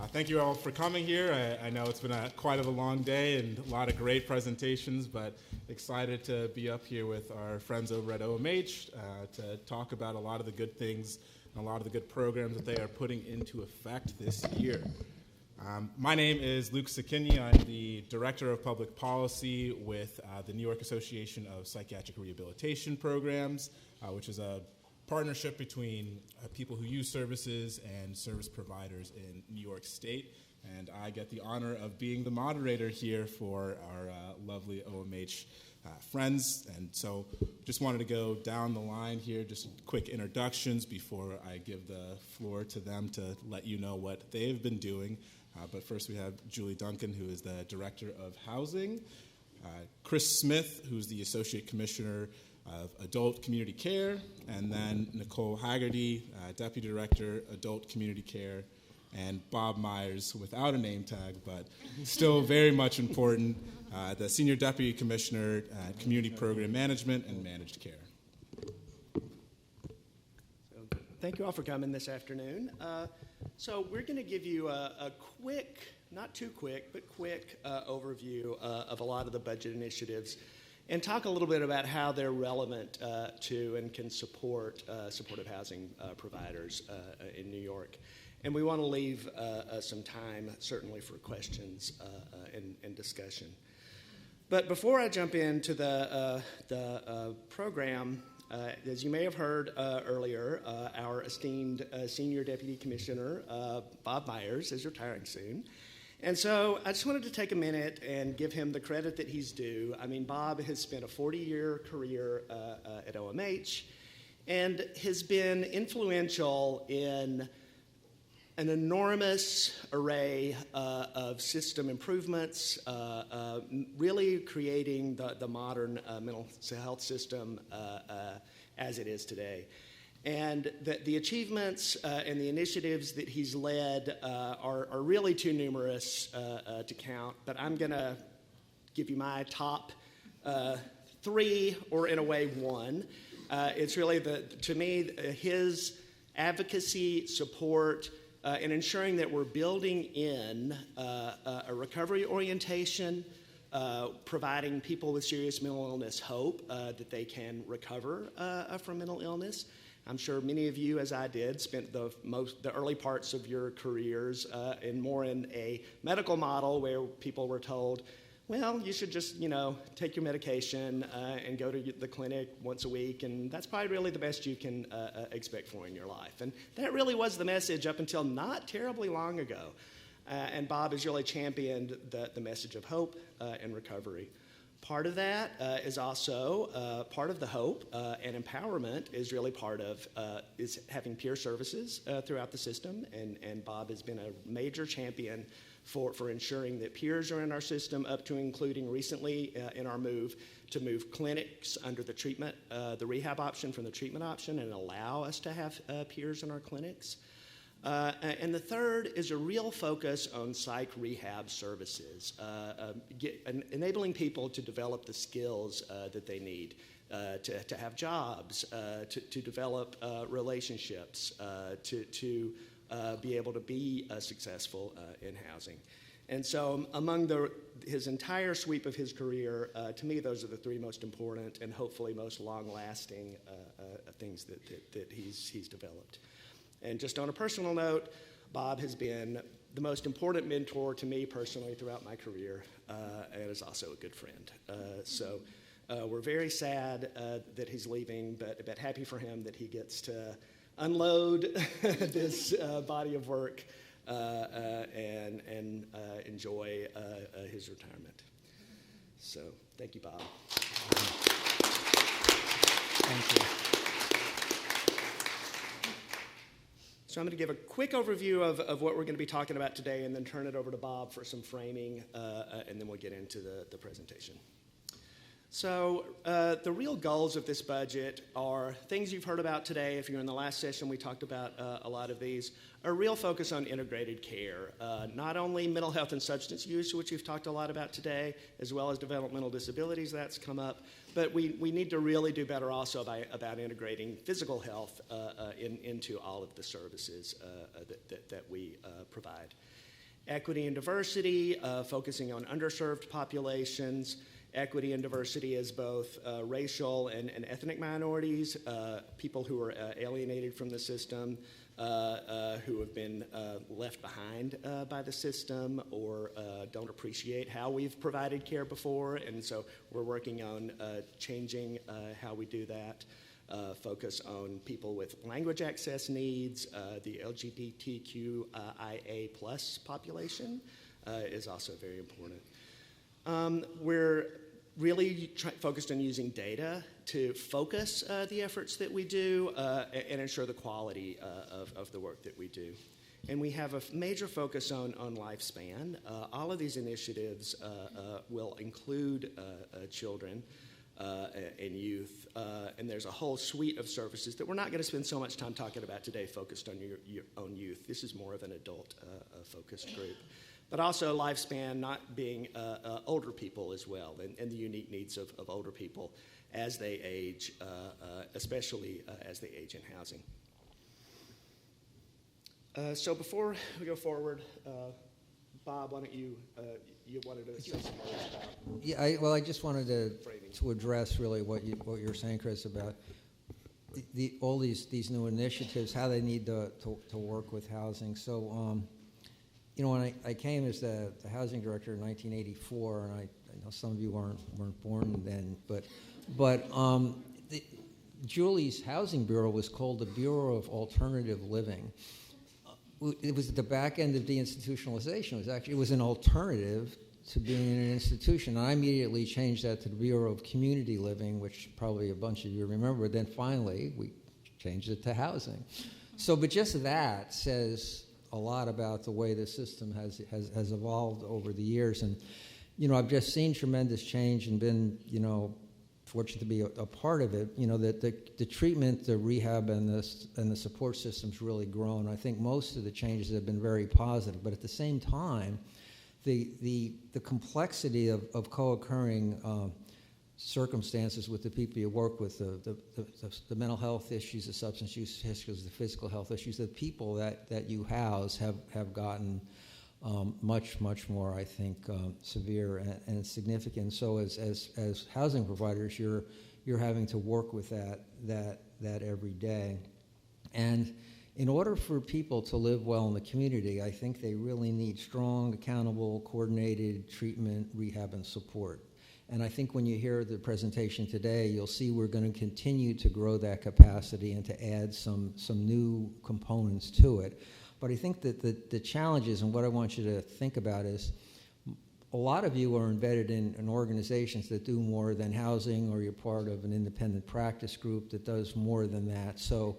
Thank you all for coming here. I know it's been quite a long day and a lot of great presentations, but excited to be up here with our friends over at OMH to talk about a lot of the good things and a lot of the good programs that they are putting into effect this year. My name is Luke Sikinyi. I'm the Director of Public Policy with the New York Association of Psychiatric Rehabilitation Programs, which is a partnership between people who use services and service providers in New York State. And I get the honor of being the moderator here for our lovely OMH friends. And so just wanted to go down the line here, just quick introductions before I give the floor to them to let you know what they've been doing. But first we have Julie Duncan, who is the Director of Housing, Chris Smith, who's the Associate Commissioner of Adult Community Care, and then Nicole Haggerty, Deputy Director, Adult Community Care, and Bob Myers, without a name tag, but still very much important, the Senior Deputy Commissioner, Community Program Management and Managed Care. Thank you all for coming this afternoon. So we're going to give you a quick, not too quick, but quick overview of a lot of the budget initiatives and talk a little bit about how they're relevant to and can support supportive housing providers in New York. And we want to leave some time, certainly, for questions and discussion. But before I jump into the program, as you may have heard earlier, our esteemed Senior Deputy Commissioner, Bob Myers, is retiring soon. And so I just wanted to take a minute and give him the credit that he's due. I mean, Bob has spent a 40-year career at OMH and has been influential in an enormous array of system improvements, really creating the modern mental health system as it is today. And the achievements and the initiatives that he's led are really too numerous to count, but I'm going to give you my top three, or in a way one. It's really, to me, his advocacy, support, and ensuring that we're building in a recovery orientation, providing people with serious mental illness hope that they can recover from mental illness. I'm sure many of you, as I did, spent the early parts of your careers in a medical model where people were told, well, you should just, take your medication and go to the clinic once a week, and that's probably really the best you can expect for in your life. And that really was the message up until not terribly long ago. And Bob has really championed the message of hope and recovery. Part of that is also part of the hope and empowerment is really part of is having peer services throughout the system, and Bob has been a major champion for ensuring that peers are in our system, up to including recently in our move to move clinics under the treatment, the rehab option from the treatment option, and allow us to have peers in our clinics. And the third is a real focus on psych rehab services, enabling people to develop the skills that they need to have jobs, to develop relationships, to be able to be successful in housing. And so among his entire sweep of his career, to me, those are the three most important and hopefully most long-lasting things that he's developed. And just on a personal note, Bob has been the most important mentor to me personally throughout my career, and is also a good friend. So we're very sad that he's leaving, but happy for him that he gets to unload this body of work and enjoy his retirement. So thank you, Bob. Thank you. So I'm going to give a quick overview of what we're going to be talking about today and then turn it over to Bob for some framing, and then we'll get into the presentation. So the real goals of this budget are things you've heard about today. If you're in the last session, we talked about a lot of these. A real focus on integrated care, not only mental health and substance use, which we've talked a lot about today, as well as developmental disabilities, that's come up, but we need to really do better also about integrating physical health into all of the services that we provide. Equity and diversity, focusing on underserved populations. Equity and diversity as both racial and ethnic minorities, people who are alienated from the system, who have been left behind by the system or don't appreciate how we've provided care before. And so we're working on changing how we do that. Focus on people with language access needs. The LGBTQIA plus population is also very important. We're really focused on using data to focus the efforts that we do and ensure the quality of the work that we do. And we have a major focus on lifespan. All of these initiatives will include children and youth, and there's a whole suite of services that we're not going to spend so much time talking about today focused on your own youth. This is more of an adult-focused group. But also lifespan not being older people as well, and the unique needs of older people as they age, especially as they age in housing. So before we go forward, Bob, why don't you wanted to say some more about? Yeah, I just wanted to address really what you're saying, Chris, about all these new initiatives, how they need to work with housing. So. When I came as the housing director in 1984, and I know some of you weren't born then, but Julie's Housing Bureau was called the Bureau of Alternative Living. It was at the back end of deinstitutionalization. It was an alternative to being in an institution. And I immediately changed that to the Bureau of Community Living, which probably a bunch of you remember. Then finally, we changed it to housing. So, but just that says a lot about the way the system has evolved over the years. And, I've just seen tremendous change and been, fortunate to be a part of it. That the treatment, the rehab, and the support system's really grown. I think most of the changes have been very positive, but at the same time, the complexity of co-occurring circumstances with the people you work with, the mental health issues, the substance use issues, the physical health issues, the people that you house have gotten much more, I think, severe and significant. So as housing providers, you're having to work with that every day. And in order for people to live well in the community, I think they really need strong, accountable, coordinated treatment, rehab, and support. And I think when you hear the presentation today, you'll see we're going to continue to grow that capacity and to add some new components to it. But I think that the challenges and what I want you to think about is a lot of you are embedded in organizations that do more than housing, or you're part of an independent practice group that does more than that. So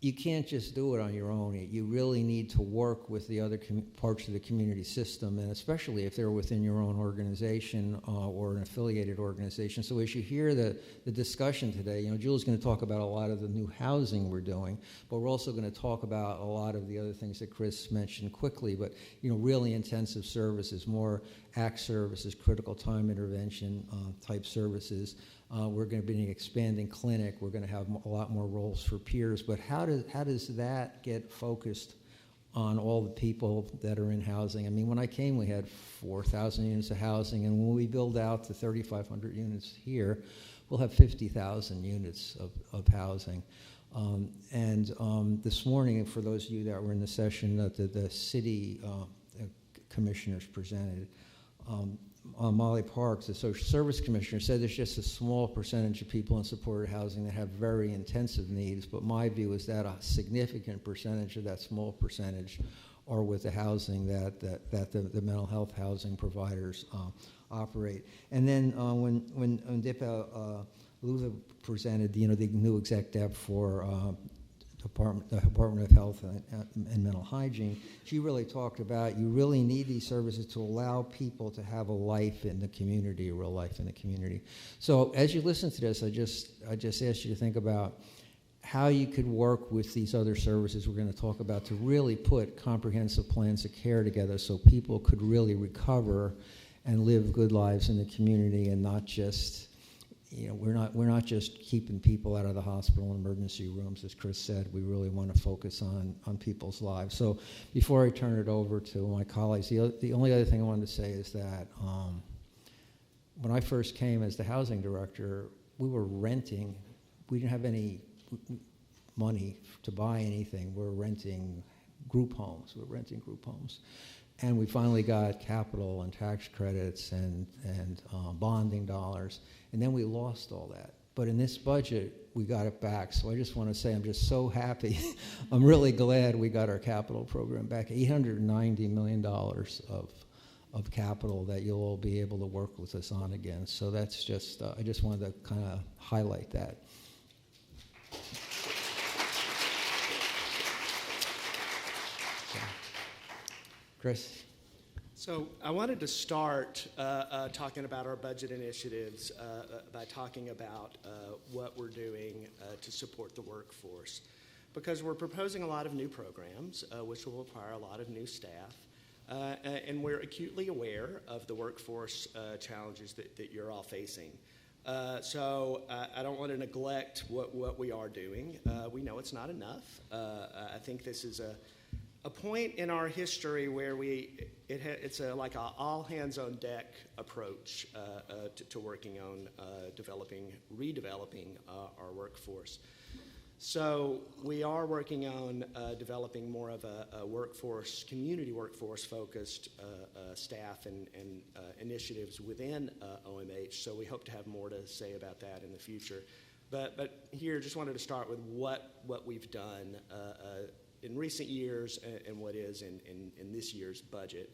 you can't just do it on your own. You really need to work with the other parts of the community system, and especially if they're within your own organization or an affiliated organization. So as you hear the discussion today, Julie's going to talk about a lot of the new housing we're doing, but we're also going to talk about a lot of the other things that Chris mentioned quickly, but really intensive services, more ACT services, critical time intervention type services. We're going to be an expanding clinic. We're going to have a lot more roles for peers. But how does that get focused on all the people that are in housing? I mean, when I came, we had 4,000 units of housing, and when we build out to 3,500 units here, we'll have 50,000 units of housing. This morning, for those of you that were in the session that the city commissioners presented, Molly Parks, the social service commissioner, said there's just a small percentage of people in supported housing that have very intensive needs, but my view is that a significant percentage of that small percentage are with the housing that the mental health housing providers operate. And then when Dipa Luva presented, the new exec dev for the Department of Health and Mental Hygiene, she really talked about you really need these services to allow people to have a life in the community, a real life in the community. So as you listen to this, I just asked you to think about how you could work with these other services we're going to talk about to really put comprehensive plans of care together so people could really recover and live good lives in the community and not just we're not just keeping people out of the hospital and emergency rooms, as Chris said. We really want to focus on people's lives. So before I turn it over to my colleagues, the only other thing I wanted to say is that when I first came as the housing director, we were renting. We didn't have any money to buy anything. We were renting group homes. And we finally got capital and tax credits and bonding dollars, and then we lost all that. But in this budget, we got it back. So I just want to say I'm just so happy. I'm really glad we got our capital program back. $890 million of capital that you'll all be able to work with us on again. So that's just, I just wanted to kind of highlight that. Chris? So I wanted to start talking about our budget initiatives by talking about what we're doing to support the workforce, because we're proposing a lot of new programs, which will require a lot of new staff, and we're acutely aware of the workforce challenges that you're all facing. So I don't want to neglect what we are doing. We know it's not enough. I think this is a point in our history where it's like an all-hands-on-deck approach to working on redeveloping our workforce. So we are working on developing more of a community workforce-focused staff and initiatives within OMH. So we hope to have more to say about that in the future. But here, just wanted to start with what we've done in recent years and what is in this year's budget.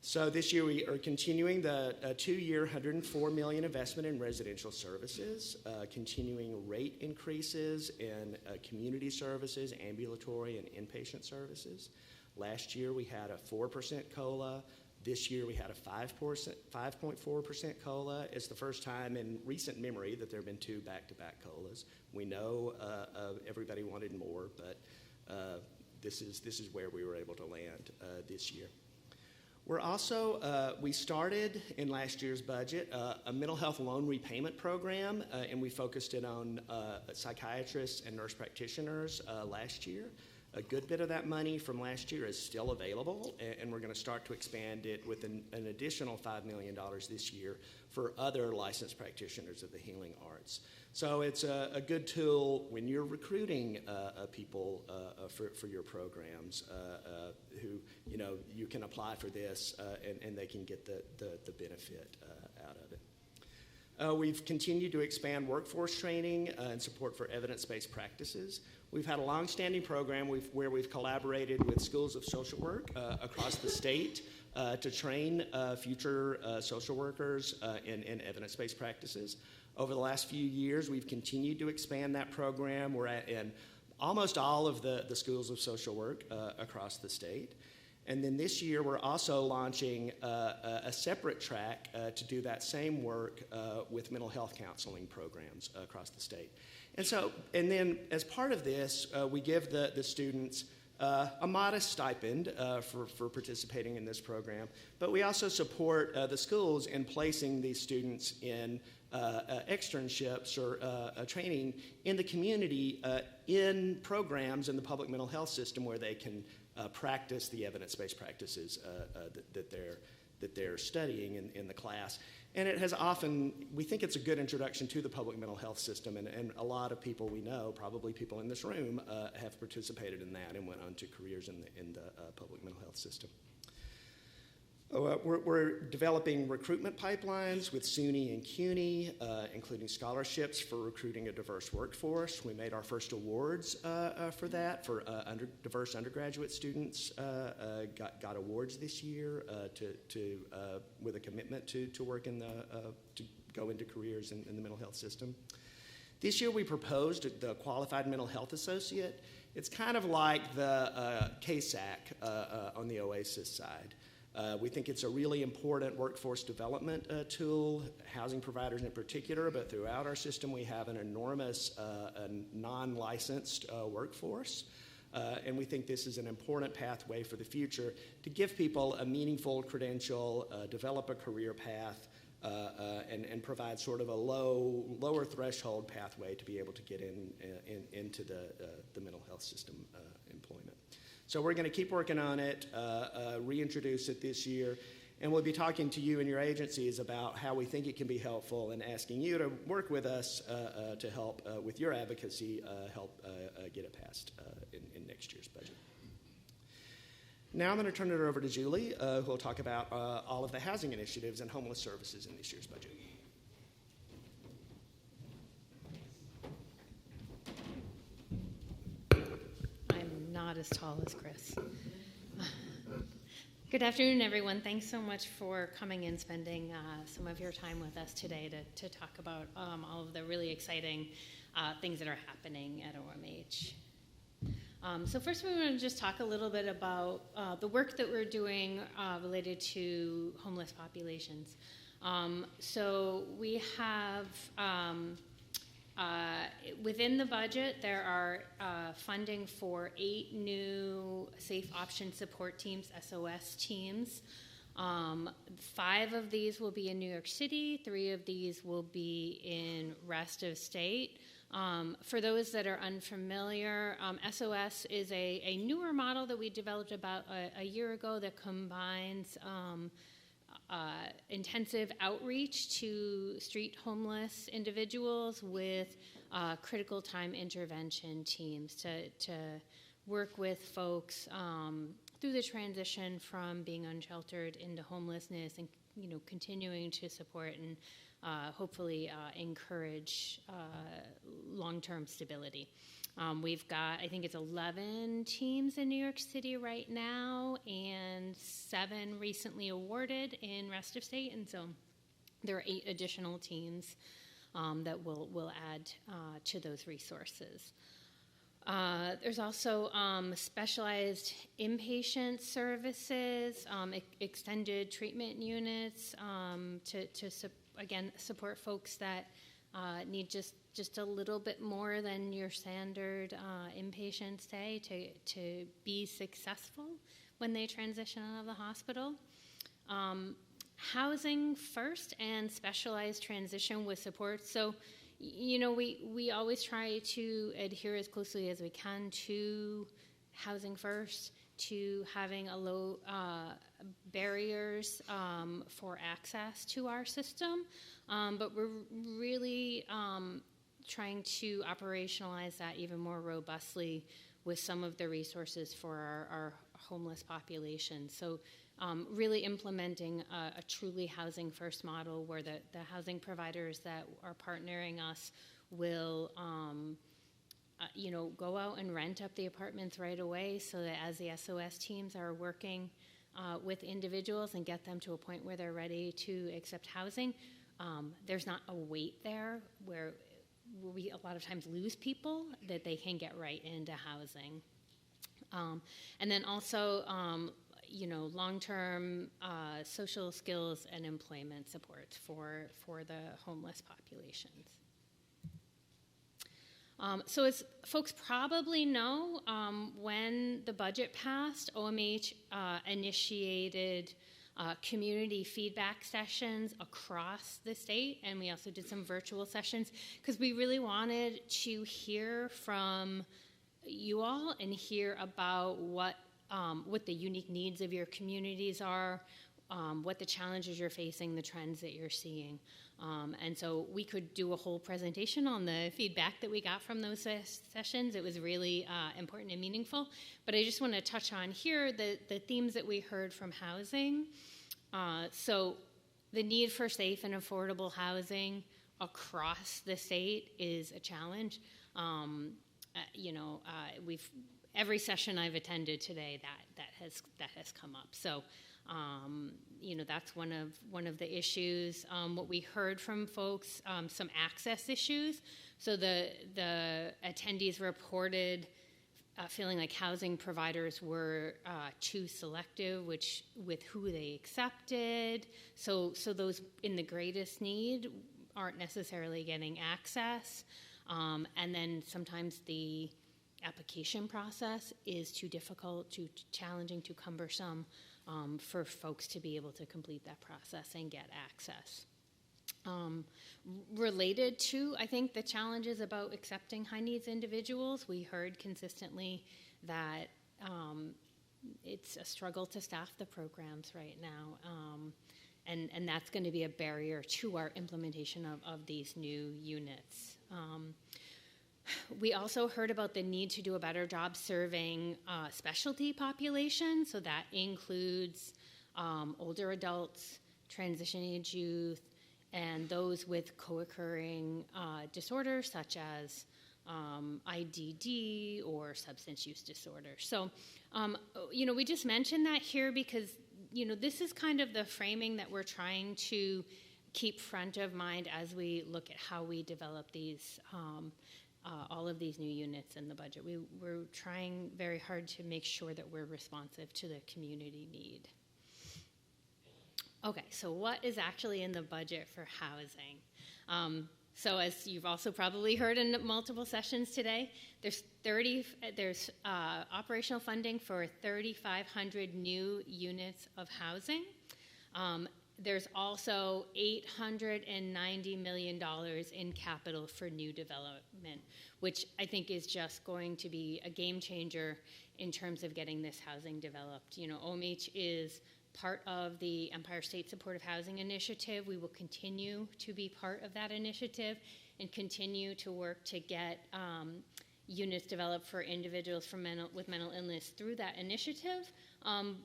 So this year we are continuing the 2-year $104 million investment in residential services, continuing rate increases in community services, ambulatory and inpatient services. Last year we had a 4% COLA. This year we had a 5.4% COLA. It's the first time in recent memory that there have been 2 back-to-back COLAs. We know everybody wanted more, but this is where we were able to land this year. We're also, we started in last year's budget a mental health loan repayment program, and we focused it on psychiatrists and nurse practitioners last year. A good bit of that money from last year is still available, and we're going to start to expand it with an additional $5 million this year for other licensed practitioners of the healing arts. So it's a good tool when you're recruiting people for your programs who, you can apply for this and they can get the benefit out of it. We've continued to expand workforce training and support for evidence-based practices. We've had a long-standing program where we've collaborated with schools of social work across the state to train future social workers in evidence-based practices. Over the last few years, we've continued to expand that program. We're in almost all of the schools of social work across the state. And then this year, we're also launching a separate track to do that same work with mental health counseling programs across the state. And then as part of this, we give the students a modest stipend for participating in this program, but we also support the schools in placing these students in externships or training in the community in programs in the public mental health system where they can practice the evidence-based practices that they're studying in the class. And it has often, we think it's a good introduction to the public mental health system, and a lot of people we know, probably people in this room, have participated in that and went on to careers in the public mental health system. We're developing recruitment pipelines with SUNY and CUNY, including scholarships for recruiting a diverse workforce. We made our first awards for that, for diverse undergraduate students. Got awards this year with a commitment to work to go into careers in the mental health system. This year we proposed the Qualified Mental Health Associate. It's kind of like the KSAC on the OASIS side. We think it's a really important workforce development tool, housing providers in particular, but throughout our system we have an enormous non-licensed workforce. And we think this is an important pathway for the future to give people a meaningful credential, develop a career path and provide sort of a lower threshold pathway to be able to get into the mental health system employment. So we're going to keep working on it, reintroduce it this year, and we'll be talking to you and your agencies about how we think it can be helpful and asking you to work with us to help with your advocacy, help get it passed in next year's budget. Now I'm going to turn it over to Julie, who will talk about all of the housing initiatives and homeless services in this year's budget. I'm not as tall as Chris. Good afternoon, everyone. Thanks so much for coming and spending some of your time with us today to talk about all of the really exciting things that are happening at OMH. So first we want to just talk a little bit about the work that we're doing related to homeless populations. So we have, within the budget, there are funding for 8 new Safe Option Support Teams, SOS teams. 5 of these will be in New York City, 3 of these will be in rest of state. For those that are unfamiliar, SOS is a newer model that we developed about a year ago that combines intensive outreach to street homeless individuals with critical time intervention teams to work with folks through the transition from being unsheltered into homelessness, and continuing to support and hopefully encourage long-term stability. We've got, I think it's 11 teams in New York City right now, and 7 recently awarded in rest of state, and so there are 8 additional teams that we'll add to those resources. There's also specialized inpatient services, extended treatment units to again, support folks that need just a little bit more than your standard inpatient stay to be successful when they transition out of the hospital. Housing first and specialized transition with support. So, we always try to adhere as closely as we can to housing first, to having a low barriers for access to our system, but we're really trying to operationalize that even more robustly with some of the resources for our homeless population. So really implementing a truly housing first model where the housing providers that are partnering us will go out and rent up the apartments right away, so that as the SOS teams are working with individuals and get them to a point where they're ready to accept housing, there's not a wait there where we a lot of times lose people that they can get right into housing. And then also, long-term social skills and employment supports for the homeless populations. So as folks probably know, when the budget passed, OMH initiated community feedback sessions across the state, and we also did some virtual sessions because we really wanted to hear from you all and hear about what the unique needs of your communities are, what the challenges you're facing, the trends that you're seeing. And so we could do a whole presentation on the feedback that we got from those sessions. It was really important and meaningful. But I just want to touch on here the themes that we heard from housing. So the need for safe and affordable housing across the state is a challenge. Every session I've attended today, that has come up. So. That's one of the issues. What we heard from folks, some access issues. So the attendees reported feeling like housing providers were too selective, with who they accepted. So those in the greatest need aren't necessarily getting access. And then sometimes the application process is too difficult, too challenging, too cumbersome for folks to be able to complete that process and get access. Related to, I think, the challenges about accepting high-needs individuals, we heard consistently that it's a struggle to staff the programs right now, and that's going to be a barrier to our implementation of these new units. We also heard about the need to do a better job serving specialty populations, so that includes older adults, transition-age youth, and those with co-occurring disorders such as IDD or substance use disorder. So, we just mentioned that here because, this is kind of the framing that we're trying to keep front of mind as we look at how we develop these, all of these new units in the budget. We're trying very hard to make sure that we're responsive to the community need. Okay, so what is actually in the budget for housing? So as you've also probably heard in multiple sessions today, there's operational funding for 3,500 new units of housing. There's also $890 million in capital for new development, which I think is just going to be a game changer in terms of getting this housing developed. OMH is part of the Empire State Supportive Housing Initiative. We will continue to be part of that initiative and continue to work to get units developed for individuals with mental illness through that initiative.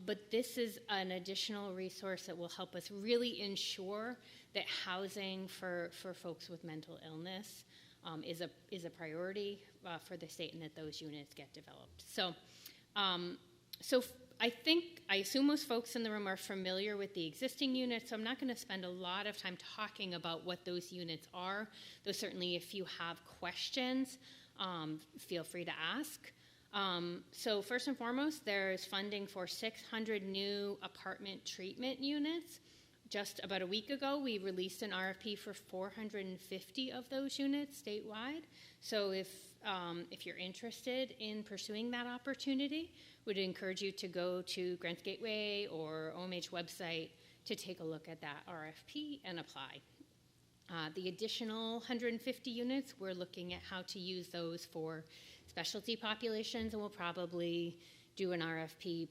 But this is an additional resource that will help us really ensure that housing for folks with mental illness is a priority for the state and that those units get developed. So I assume most folks in the room are familiar with the existing units, so I'm not going to spend a lot of time talking about what those units are, though certainly if you have questions, feel free to ask. So first and foremost, there's funding for 600 new apartment treatment units. Just about a week ago, we released an RFP for 450 of those units statewide. So if you're interested in pursuing that opportunity, would encourage you to go to Grants Gateway or OMH website to take a look at that RFP and apply. The additional 150 units, we're looking at how to use those for specialty populations, and we'll probably do an RFP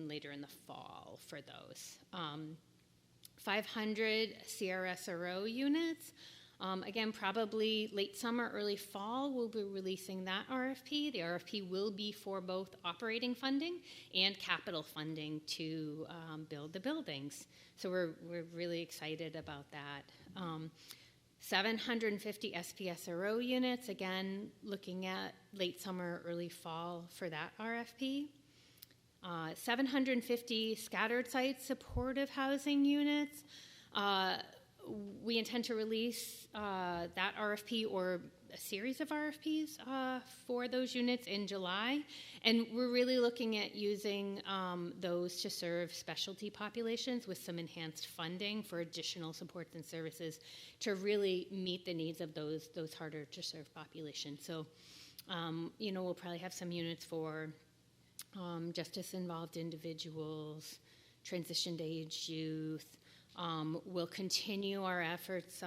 later in the fall for those. 500 CRSRO units. Again, probably late summer, early fall, we'll be releasing that RFP. The RFP will be for both operating funding and capital funding to build the buildings. So we're really excited about that. 750 SPSRO units, again, looking at late summer, early fall for that RFP. 750 scattered site supportive housing units. We intend to release that RFP or a series of RFPs for those units in July. And we're really looking at using those to serve specialty populations with some enhanced funding for additional supports and services to really meet the needs of those harder to serve populations. So, we'll probably have some units for justice-involved individuals, transition-age youth. We'll continue our efforts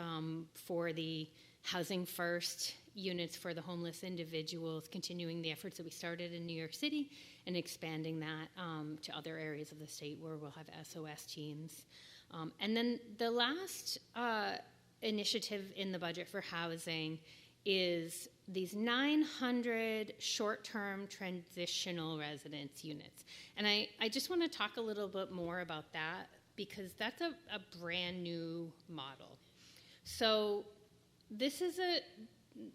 for the Housing First units for the homeless individuals, continuing the efforts that we started in New York City and expanding that to other areas of the state where we'll have SOS teams. And then the last initiative in the budget for housing is these 900 short-term transitional residence units. And I just want to talk a little bit more about that because that's a brand new model. So this is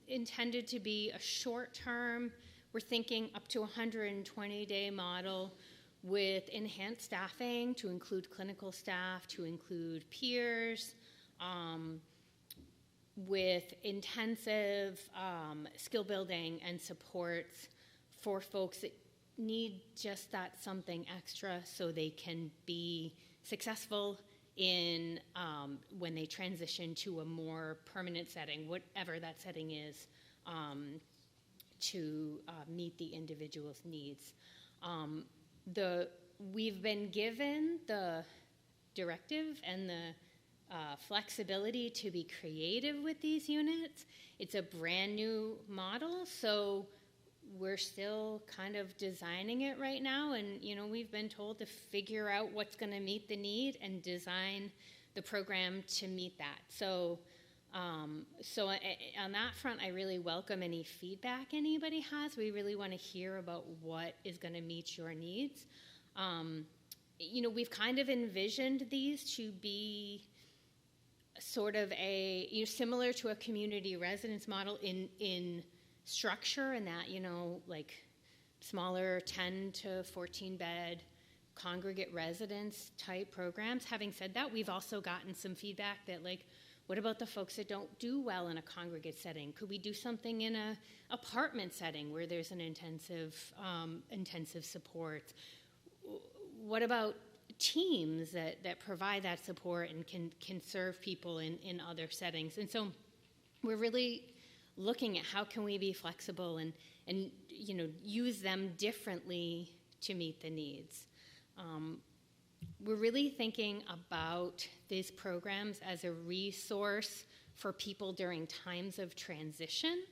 intended to be a short-term, we're thinking up to 120-day model with enhanced staffing to include clinical staff, to include peers, with intensive skill building and supports for folks that need just that something extra so they can be successful in when they transition to a more permanent setting, whatever that setting is, to meet the individual's needs. We've been given the directive and the flexibility to be creative with these units. It's a brand new model, so we're still kind of designing it right now, and we've been told to figure out what's going to meet the need and design the program to meet that. So on that front, I really welcome any feedback anybody has. We really want to hear about what is going to meet your needs. We've kind of envisioned these to be sort of similar to a community residence model in structure, and that, like smaller 10 to 14 bed congregate residence type programs. Having said that, we've also gotten some feedback that, like, what about the folks that don't do well in a congregate setting? Could we do something in an apartment setting where there's an intensive support? What about teams that provide that support and can serve people in other settings? And so we're really looking at how can we be flexible and use them differently to meet the needs. We're really thinking about these programs as a resource for people during times of transition.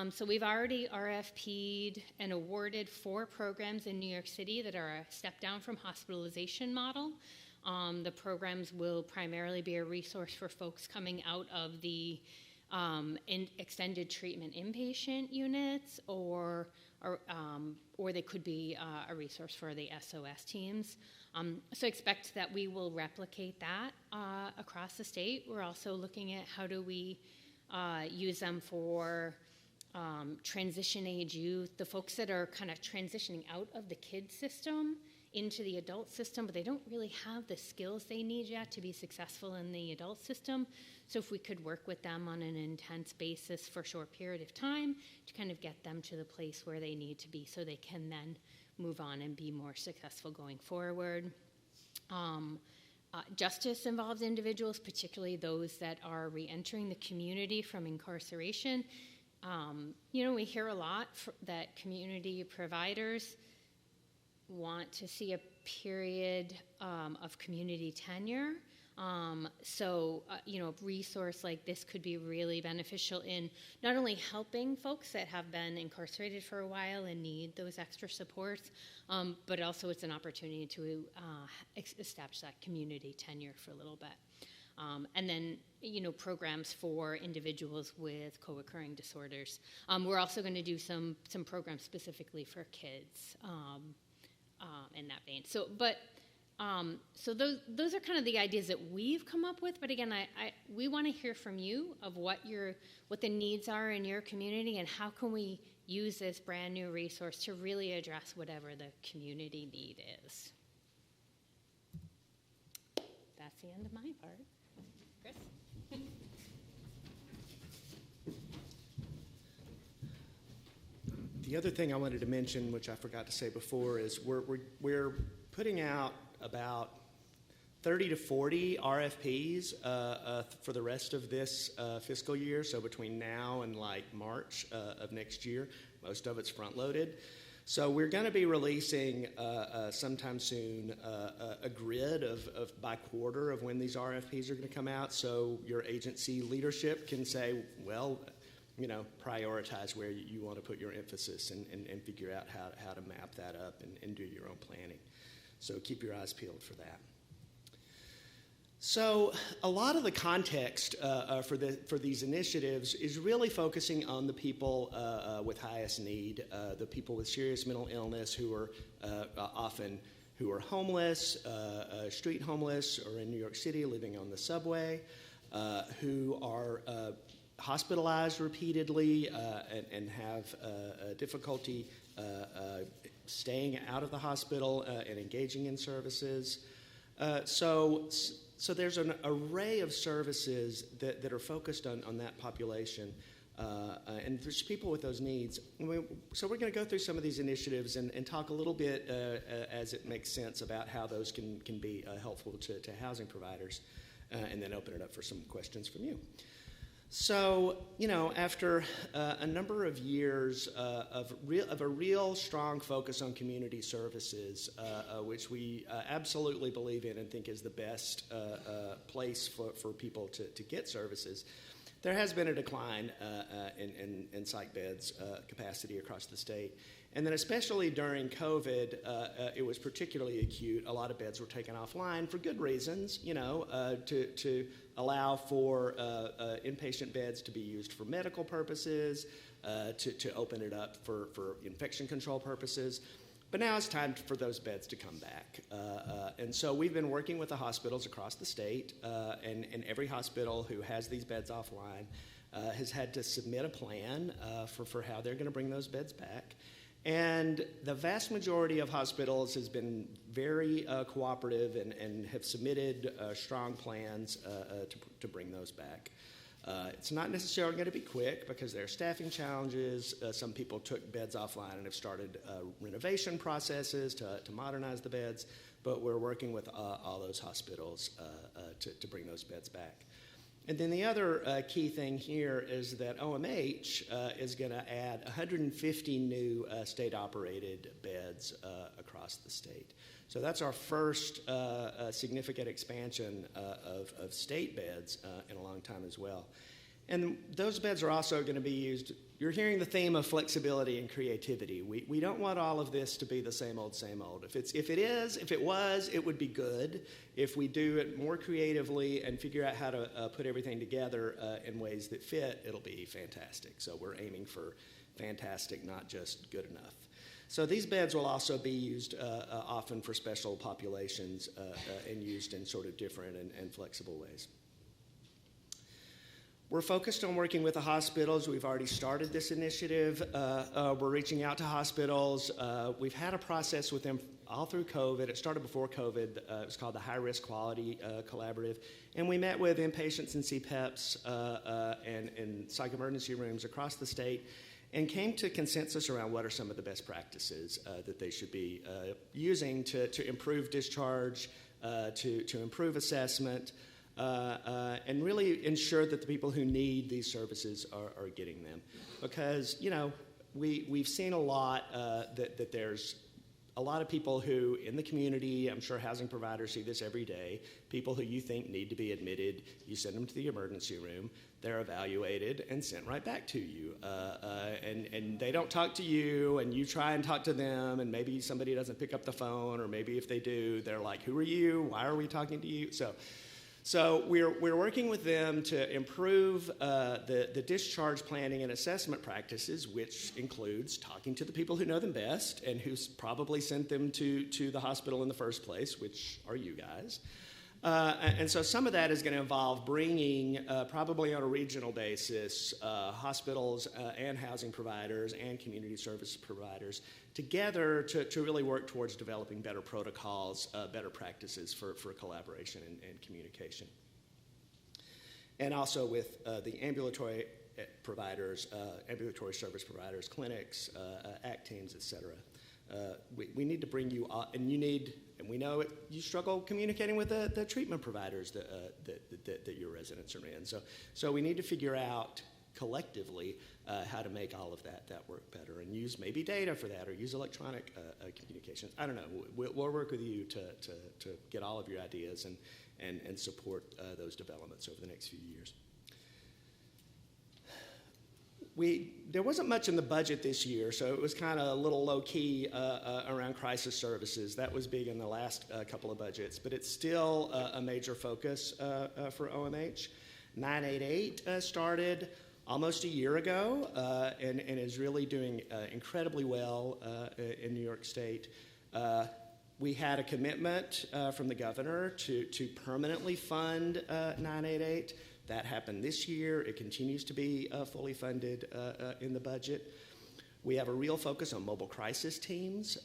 So we've already RFP'd and awarded 4 programs in New York City that are a step down from hospitalization model. The programs will primarily be a resource for folks coming out of the extended treatment inpatient units, or they could be a resource for the SOS teams. So expect that we will replicate that across the state. We're also looking at how do we use them for transition age youth, the folks that are kind of transitioning out of the kid system into the adult system, but they don't really have the skills they need yet to be successful in the adult system. So if we could work with them on an intense basis for a short period of time to kind of get them to the place where they need to be so they can then move on and be more successful going forward. Justice-involved individuals, particularly those that are re-entering the community from incarceration. We hear a lot that community providers want to see a period of community tenure. A resource like this could be really beneficial in not only helping folks that have been incarcerated for a while and need those extra supports, but also it's an opportunity to establish that community tenure for a little bit. And then, programs for individuals with co-occurring disorders. We're also going to do some programs specifically for kids in that vein. So those are kind of the ideas that we've come up with. But again, we want to hear from you of what the needs are in your community and how can we use this brand new resource to really address whatever the community need is. That's the end of my part. Chris? The other thing I wanted to mention, which I forgot to say before, is we're putting out about 30 to 40 RFPs for the rest of this fiscal year, so between now and like March of next year. Most of it's front-loaded. So we're going to be releasing sometime soon a grid of by quarter of when these RFPs are going to come out, so your agency leadership can say, well, prioritize where you want to put your emphasis and figure out how to map that up and do your own planning. So keep your eyes peeled for that. So a lot of the context for these initiatives is really focusing on the people with highest need, the people with serious mental illness who are often homeless, street homeless, or in New York City living on the subway, who are hospitalized repeatedly and have difficulty staying out of the hospital and engaging in services. So there's an array of services that are focused on that population, and there's people with those needs. So we're going to go through some of these initiatives and talk a little bit as it makes sense about how those can be helpful to housing providers, and then open it up for some questions from you. So, after a number of years of a real strong focus on community services, which we absolutely believe in and think is the best place for people to get services, there has been a decline in psych beds capacity across the state. And then especially during COVID, it was particularly acute. A lot of beds were taken offline for good reasons, to allow for inpatient beds to be used for medical purposes, to open it up for infection control purposes. But now it's time for those beds to come back. And so we've been working with the hospitals across the state, and every hospital who has these beds offline has had to submit a plan for how they're going to bring those beds back. And the vast majority of hospitals has been very cooperative and have submitted strong plans to bring those back. It's not necessarily going to be quick because there are staffing challenges. Some people took beds offline and have started renovation processes to modernize the beds, but we're working with all those hospitals to bring those beds back. And then the other key thing here is that OMH is going to add 150 new state-operated beds across the state. So that's our first significant expansion of state beds in a long time as well. And those beds are also going to be used. You're hearing the theme of flexibility and creativity. We don't want all of this to be the same old, same old. If it was, it would be good. If we do it more creatively and figure out how to put everything together in ways that fit, it'll be fantastic. So we're aiming for fantastic, not just good enough. So these beds will also be used often for special populations and used in sort of different and flexible ways. We're focused on working with the hospitals. We've already started this initiative. We're reaching out to hospitals. We've had a process with them all through COVID. It started before COVID. It was called the High Risk Quality Collaborative. And we met with inpatients and CPEPs and psych emergency rooms across the state and came to consensus around what are some of the best practices that they should be using to improve discharge, to improve assessment, and really ensure that the people who need these services are getting them. Because, we've seen a lot that there's a lot of people who in the community, I'm sure housing providers see this every day, people who you think need to be admitted, you send them to the emergency room, they're evaluated and sent right back to you. And they don't talk to you, and you try and talk to them, and maybe somebody doesn't pick up the phone, or maybe if they do, they're like, who are you? Why are we talking to you? So we're working with them to improve the discharge planning and assessment practices, which includes talking to the people who know them best and who's probably sent them to the hospital in the first place, which are you guys. And so some of that is going to involve bringing, probably on a regional basis, hospitals and housing providers and community service providers together to really work towards developing better protocols, better practices for collaboration and communication. And also with the ambulatory providers, ambulatory service providers, clinics, ACT teams, et cetera. We need to bring you, and you need, and we know you struggle communicating with the treatment providers that your residents are in. So we need to figure out collectively how to make all of that work better and use maybe data for that or use electronic communications. I don't know. We'll work with you to get all of your ideas and support those developments over the next few years. There wasn't much in the budget this year, so it was kind of a little low-key around crisis services. That was big in the last couple of budgets, but it's still a major focus for OMH. 988 started almost a year ago and is really doing incredibly well in New York State. We had a commitment from the governor to permanently fund 988. That happened this year. It continues to be fully funded in the budget. We have a real focus on mobile crisis teams.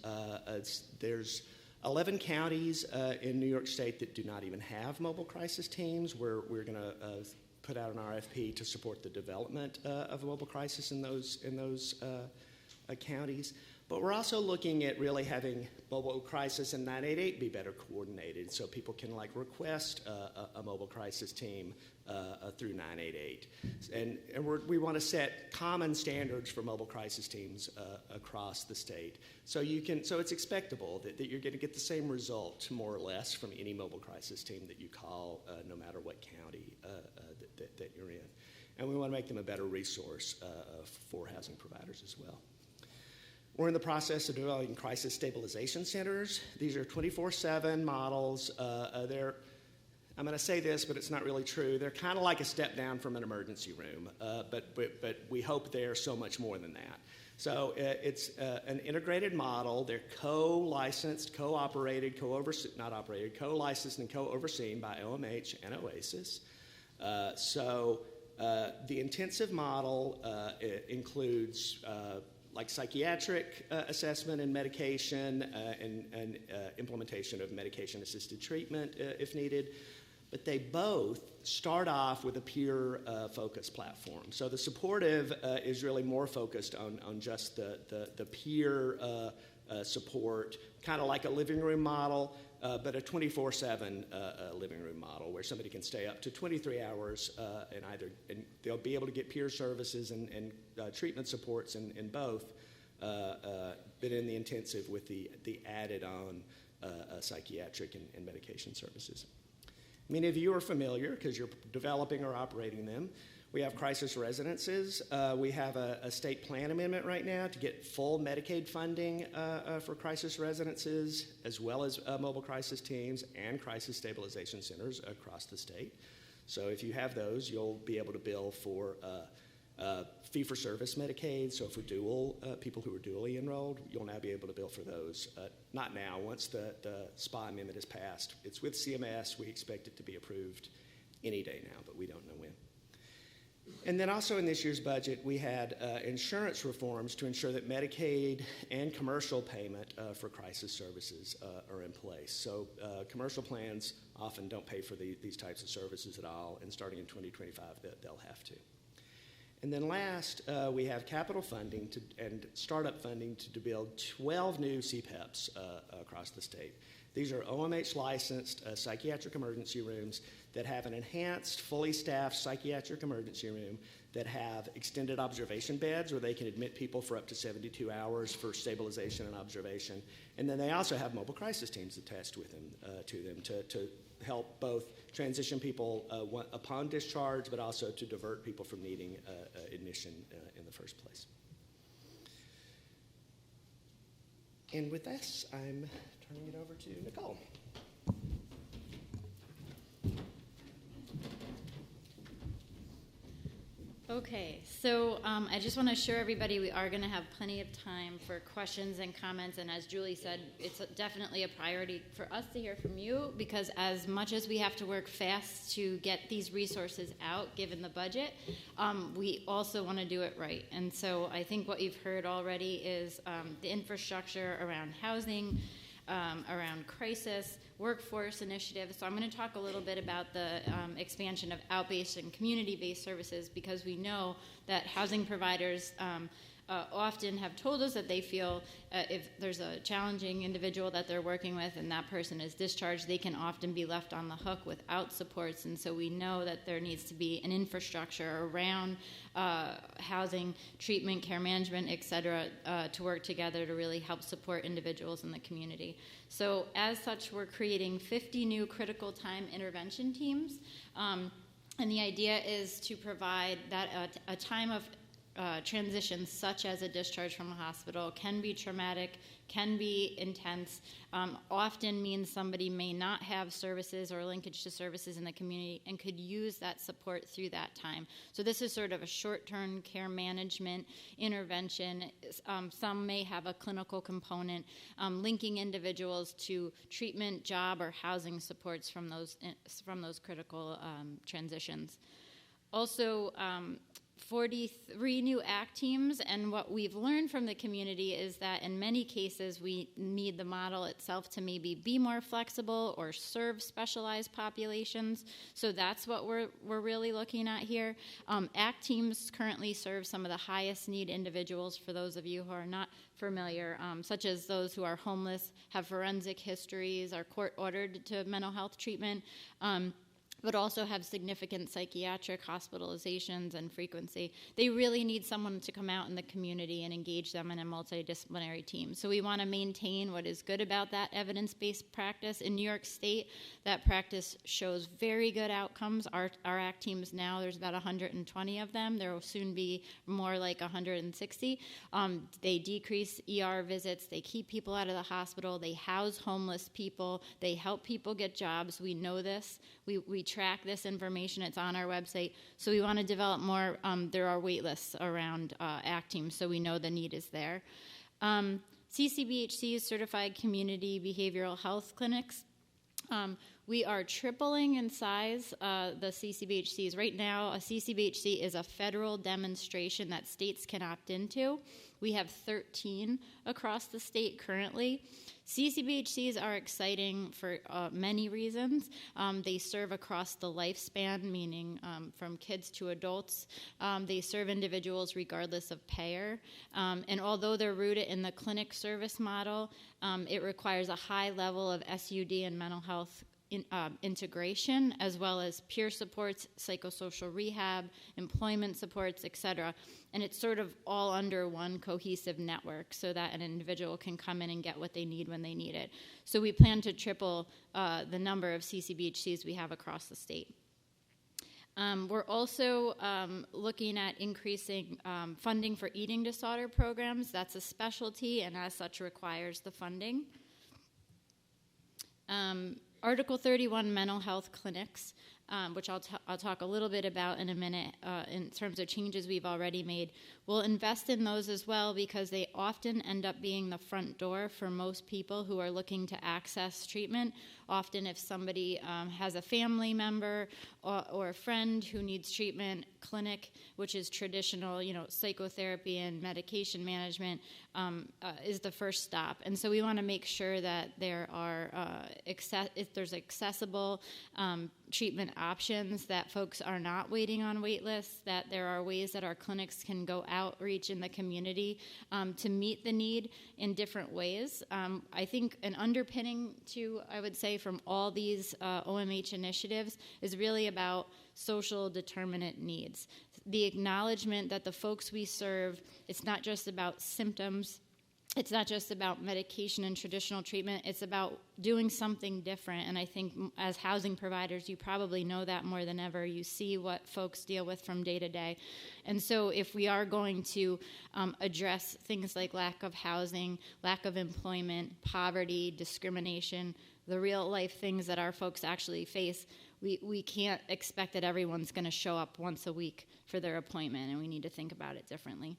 There's 11 counties in New York State that do not even have mobile crisis teams. We're going to put out an RFP to support the development of mobile crisis in those counties. But we're also looking at really having mobile crisis and 988 be better coordinated so people can request a mobile crisis team through 988. And we want to set common standards for mobile crisis teams across the state. So it's expectable that you're going to get the same result, more or less, from any mobile crisis team that you call, no matter what county that you're in. And we want to make them a better resource for housing providers as well. We're in the process of developing crisis stabilization centers. These are 24/7 models. I'm going to say this, but it's not really true. They're kind of like a step down from an emergency room, but we hope they're so much more than that. So it's an integrated model. They're co-licensed, co-operated, co-licensed and co-overseen by OMH and OASIS. The intensive model includes psychiatric assessment and medication and implementation of medication-assisted treatment if needed. But they both start off with a peer focus platform. So the supportive is really more focused on just the peer support, kind of like a living room model, but a 24/7 living room model where somebody can stay up to 23 hours and they'll be able to get peer services and treatment supports in both, but in the intensive with the added on psychiatric and medication services. Many of you are familiar because you're developing or operating them. We have crisis residences. We have a state plan amendment right now to get full Medicaid funding for crisis residences, as well as mobile crisis teams and crisis stabilization centers across the state. So if you have those, you'll be able to bill for fee-for-service Medicaid. So for people who are dually enrolled, you'll now be able to bill for those. Not now. Once the SPA amendment is passed, it's with CMS. We expect it to be approved any day now, but we don't know when. And then also in this year's budget, we had insurance reforms to ensure that Medicaid and commercial payment for crisis services are in place. So commercial plans often don't pay for these types of services at all, and starting in 2025, they'll have to. And then last, we have capital funding and startup funding to build 12 new CPEPs across the state. These are OMH-licensed psychiatric emergency rooms that have an enhanced, fully staffed psychiatric emergency room that have extended observation beds where they can admit people for up to 72 hours for stabilization and observation. And then they also have mobile crisis teams attached with them to help both transition people upon discharge, but also to divert people from needing admission in the first place. And with this, I'm turning it over to Nicole. Okay, so I just want to assure everybody we are going to have plenty of time for questions and comments, and as Julie said, it's definitely a priority for us to hear from you, because as much as we have to work fast to get these resources out, given the budget, we also want to do it right. And so I think what you've heard already is the infrastructure around housing, around crisis, workforce initiatives. So I'm going to talk a little bit about the expansion of outbased and community-based services, because we know that housing providers often have told us that they feel if there's a challenging individual that they're working with and that person is discharged, they can often be left on the hook without supports. And so we know that there needs to be an infrastructure around housing, treatment, care management, et cetera, to work together to really help support individuals in the community. So as such, we're creating 50 new critical time intervention teams. And the idea is to provide that a time of transition, such as a discharge from a hospital, can be traumatic, can be intense, often means somebody may not have services or linkage to services in the community and could use that support through that time. So this is sort of a short-term care management intervention. Some may have a clinical component, linking individuals to treatment, job, or housing supports from those critical transitions. Also, 43 new ACT teams, and what we've learned from the community is that in many cases we need the model itself to maybe be more flexible or serve specialized populations. So that's what we're really looking at here. ACT teams currently serve some of the highest need individuals, for those of you who are not familiar, such as those who are homeless, have forensic histories, are court-ordered to mental health treatment, but also have significant psychiatric hospitalizations and frequency. They really need someone to come out in the community and engage them in a multidisciplinary team. So we want to maintain what is good about that evidence-based practice. In New York State, that practice shows very good outcomes. Our ACT teams now, there's about 120 of them. There will soon be more like 160. They decrease ER visits. They keep people out of the hospital. They house homeless people. They help people get jobs. We know this. We track this information. It's on our website. So we want to develop more. There are wait lists around ACT teams, so we know the need is there. CCBHCs, Certified Community Behavioral Health Clinics. We are tripling in size the CCBHCs. Right now, a CCBHC is a federal demonstration that states can opt into. We have 13 across the state currently. CCBHCs are exciting for many reasons. They serve across the lifespan, meaning from kids to adults. They serve individuals regardless of payer. And although they're rooted in the clinic service model, it requires a high level of SUD and mental health integration, as well as peer supports, psychosocial rehab, employment supports, etc. And it's sort of all under one cohesive network so that an individual can come in and get what they need when they need it. So we plan to triple the number of CCBHCs we have across the state. We're also looking at increasing funding for eating disorder programs. That's a specialty and as such requires the funding. Article 31 mental health clinics, which I'll talk a little bit about in a minute in terms of changes we've already made. We'll invest in those as well because they often end up being the front door for most people who are looking to access treatment. Often if somebody has a family member or a friend who needs treatment, clinic, which is traditional, psychotherapy and medication management, is the first stop. And so we want to make sure that there are if there's accessible treatment options, that folks are not waiting on wait lists, that there are ways that our clinics can go outreach in the community to meet the need in different ways. I think an underpinning to, I would say, from all these OMH initiatives is really about social determinant needs. The acknowledgement that the folks we serve, it's not just about symptoms, it's not just about medication and traditional treatment, it's about doing something different. And I think as housing providers, you probably know that more than ever. You see what folks deal with from day to day. And so if we are going to address things like lack of housing, lack of employment, poverty, discrimination, the real life things that our folks actually face, we can't expect that everyone's going to show up once a week for their appointment, and we need to think about it differently.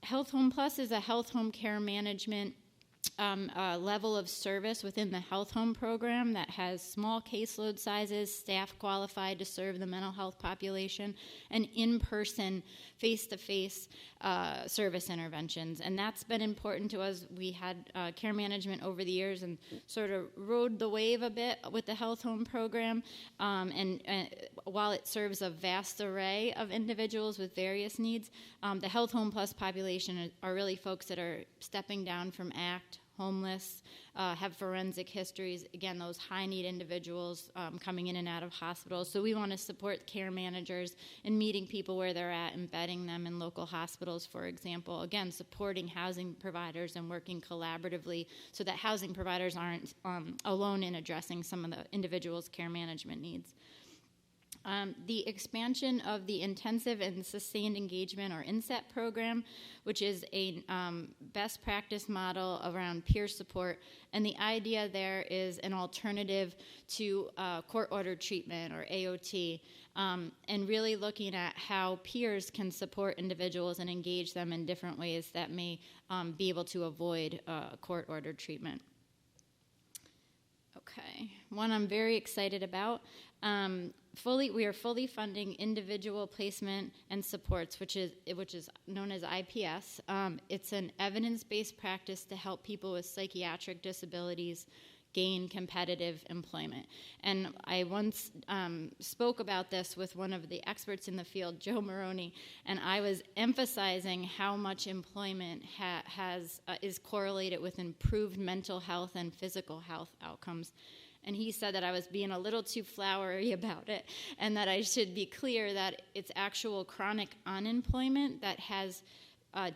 Health Home Plus is a health home care management level of service within the health home program that has small caseload sizes, staff qualified to serve the mental health population, and in-person, face-to-face service interventions. And that's been important to us. We had care management over the years and sort of rode the wave a bit with the health home program. And while it serves a vast array of individuals with various needs, the Health Home Plus population are really folks that are stepping down from ACT, homeless, have forensic histories, again, those high-need individuals coming in and out of hospitals. So we want to support care managers in meeting people where they're at, embedding them in local hospitals, for example. Again, supporting housing providers and working collaboratively so that housing providers aren't alone in addressing some of the individuals' care management needs. The expansion of the Intensive and Sustained Engagement, or INSET program, which is a best practice model around peer support. And the idea there is an alternative to court-ordered treatment, or AOT, and really looking at how peers can support individuals and engage them in different ways that may be able to avoid court-ordered treatment. Okay. One I'm very excited about. We are fully funding individual placement and supports, which is known as IPS. It's an evidence-based practice to help people with psychiatric disabilities gain competitive employment. And I once spoke about this with one of the experts in the field, Joe Maroney, and I was emphasizing how much employment is correlated with improved mental health and physical health outcomes. And he said that I was being a little too flowery about it, and that I should be clear that it's actual chronic unemployment that has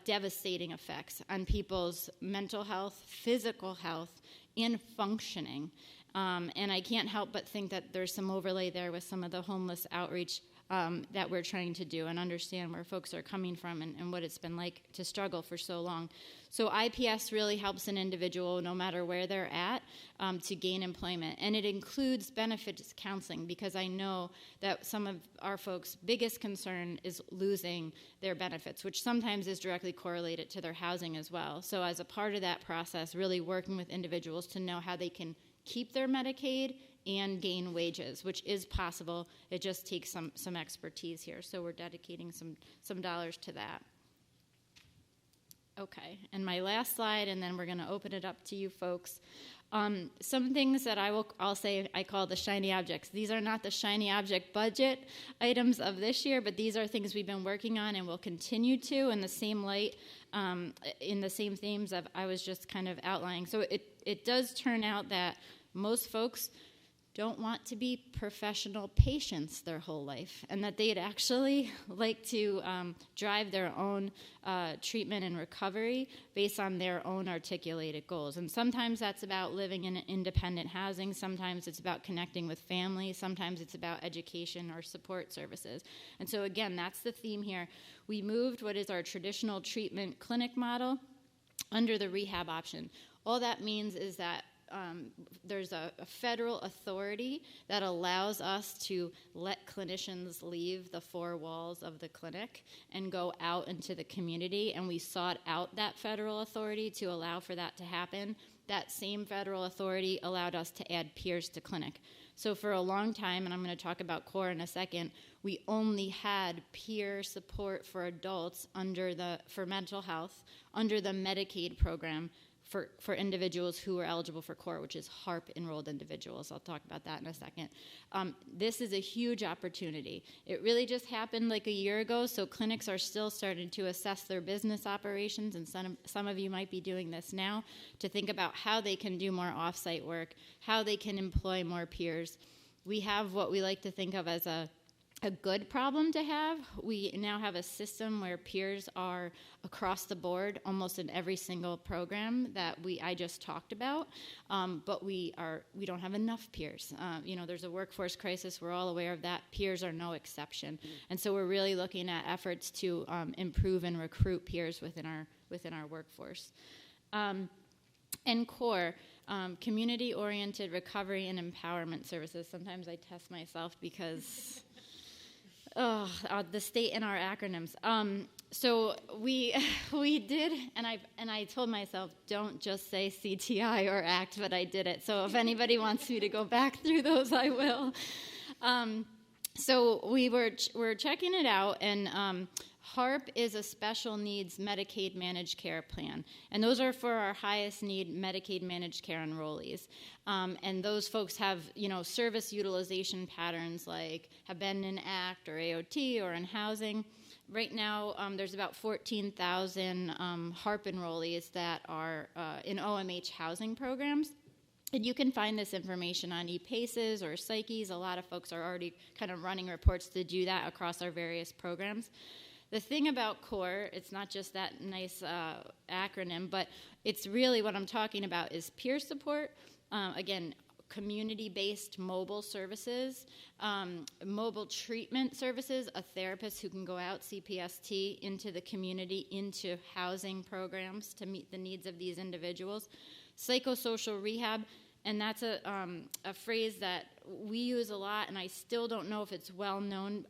devastating effects on people's mental health, physical health, and functioning. And I can't help but think that there's some overlay there with some of the homeless outreach that we're trying to do, and understand where folks are coming from and what it's been like to struggle for so long. So IPS really helps an individual, no matter where they're at, to gain employment. And it includes benefits counseling, because I know that some of our folks' biggest concern is losing their benefits, which sometimes is directly correlated to their housing as well. So as a part of that process, really working with individuals to know how they can keep their Medicaid and gain wages, which is possible. It just takes some expertise here. So we're dedicating some dollars to that. Okay, and my last slide, and then we're going to open it up to you folks. Some things that I'll say I call the shiny objects. These are not the shiny object budget items of this year, but these are things we've been working on and will continue to in the same light, in the same themes that I was just kind of outlining. So it does turn out that most folks don't want to be professional patients their whole life, and that they'd actually like to drive their own treatment and recovery based on their own articulated goals. And sometimes that's about living in independent housing, sometimes it's about connecting with family, sometimes it's about education or support services. And so again, that's the theme here. We moved what is our traditional treatment clinic model under the rehab option. All that means is that there's a federal authority that allows us to let clinicians leave the four walls of the clinic and go out into the community, and we sought out that federal authority to allow for that to happen. That same federal authority allowed us to add peers to clinic. So for a long time, and I'm going to talk about CORE in a second, we only had peer support for adults for mental health under the Medicaid program for individuals who are eligible for CORE, which is HARP-enrolled individuals. I'll talk about that in a second. This is a huge opportunity. It really just happened like a year ago, so clinics are still starting to assess their business operations, and some of you might be doing this now, to think about how they can do more off-site work, how they can employ more peers. We have what we like to think of as a good problem to have. We now have a system where peers are across the board, almost in every single program that I just talked about, but we don't have enough peers. There's a workforce crisis. We're all aware of that. Peers are no exception, and so we're really looking at efforts to improve and recruit peers within our workforce. And CORE, community-oriented recovery and empowerment services. Sometimes I test myself because the state and our acronyms. So we did, and I told myself, don't just say CTI or ACT, but I did it. So if anybody wants me to go back through those, I will. So we're checking it out, and HARP is a special needs Medicaid managed care plan, and those are for our highest need Medicaid managed care enrollees. And those folks have, service utilization patterns like have been in ACT or AOT or in housing. Right now, there's about 14,000 HARP enrollees that are in OMH housing programs. And you can find this information on ePaces or Psyches. A lot of folks are already kind of running reports to do that across our various programs. The thing about CORE, it's not just that nice acronym, but it's really what I'm talking about is peer support, again, community-based mobile services, mobile treatment services, a therapist who can go out, CPST, into the community, into housing programs to meet the needs of these individuals, psychosocial rehab, And that's a phrase that we use a lot, and I still don't know if it's well known.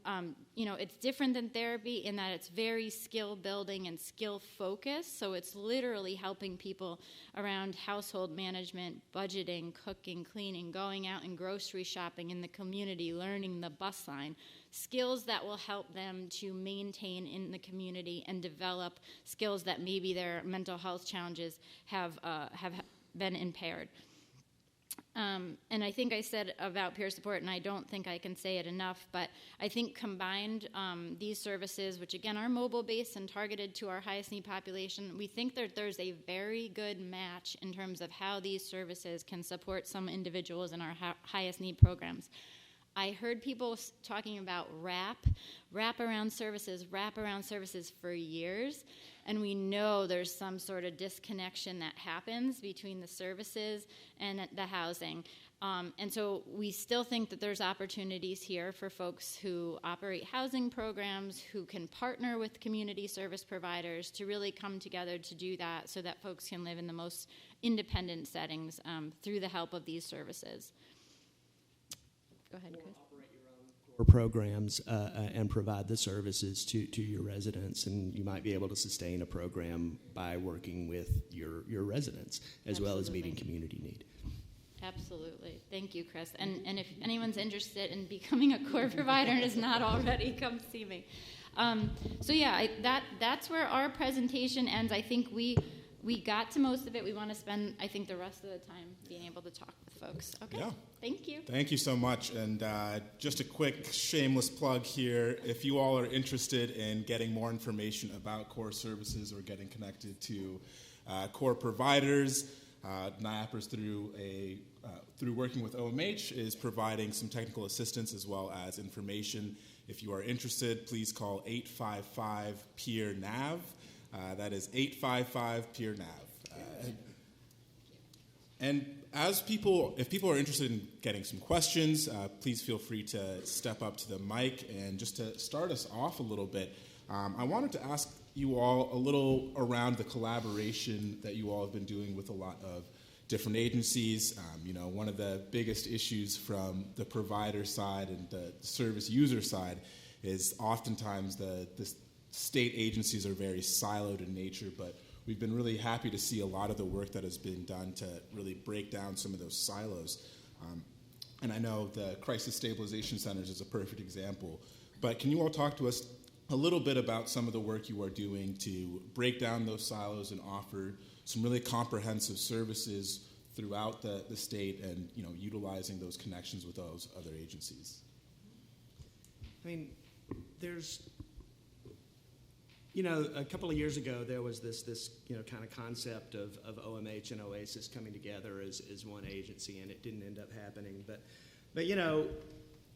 It's different than therapy in that it's very skill building and skill focused. So it's literally helping people around household management, budgeting, cooking, cleaning, going out and grocery shopping in the community, learning the bus line, skills that will help them to maintain in the community and develop skills that maybe their mental health challenges have been impaired. And I think I said about peer support, and I don't think I can say it enough, but I think combined, these services, which again are mobile-based and targeted to our highest need population, we think that there's a very good match in terms of how these services can support some individuals in our highest need programs. I heard people talking about wraparound services for years, and we know there's some sort of disconnection that happens between the services and the housing. And so we still think that there's opportunities here for folks who operate housing programs, who can partner with community service providers to really come together to do that so that folks can live in the most independent settings through the help of these services. Go ahead, Chris. Or programs and provide the services to your residents, and you might be able to sustain a program by working with your residents as well as meeting community need. Absolutely. Thank you, Chris. And if anyone's interested in becoming a core provider and is not already, come see me. That's where our presentation ends. I think we got to most of it. We want to spend, I think, the rest of the time being able to talk with folks. Okay. Yeah. Thank you. Thank you so much. And just a quick shameless plug here. If you all are interested in getting more information about core services or getting connected to core providers, NYAPRS through working with OMH is providing some technical assistance as well as information. If you are interested, please call 855-PEER-NAV. That is 855-PEER-NAV. And if people are interested in getting some questions, please feel free to step up to the mic. And just to start us off a little bit, I wanted to ask you all a little around the collaboration that you all have been doing with a lot of different agencies. One of the biggest issues from the provider side and the service user side is oftentimes the state agencies are very siloed in nature, but we've been really happy to see a lot of the work that has been done to really break down some of those silos. And I know the Crisis Stabilization Centers is a perfect example, but can you all talk to us a little bit about some of the work you are doing to break down those silos and offer some really comprehensive services throughout the state and, utilizing those connections with those other agencies? I mean, there's... a couple of years ago, there was this kind of concept of OMH and OASIS coming together as one agency, and it didn't end up happening. But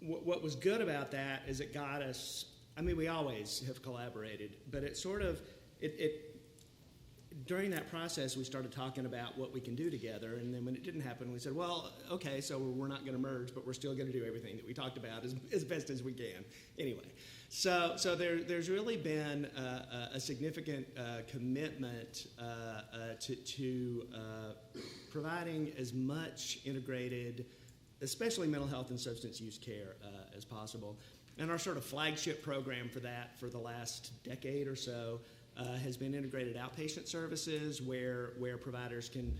what was good about that is it got us. I mean, we always have collaborated, but it sort of during that process, we started talking about what we can do together, and then when it didn't happen, we said, well, okay, so we're not going to merge, but we're still going to do everything that we talked about as best as we can. Anyway, so there's really been a significant commitment to providing as much integrated, especially mental health and substance use care as possible. And our sort of flagship program for that for the last decade or so has been integrated outpatient services where providers can,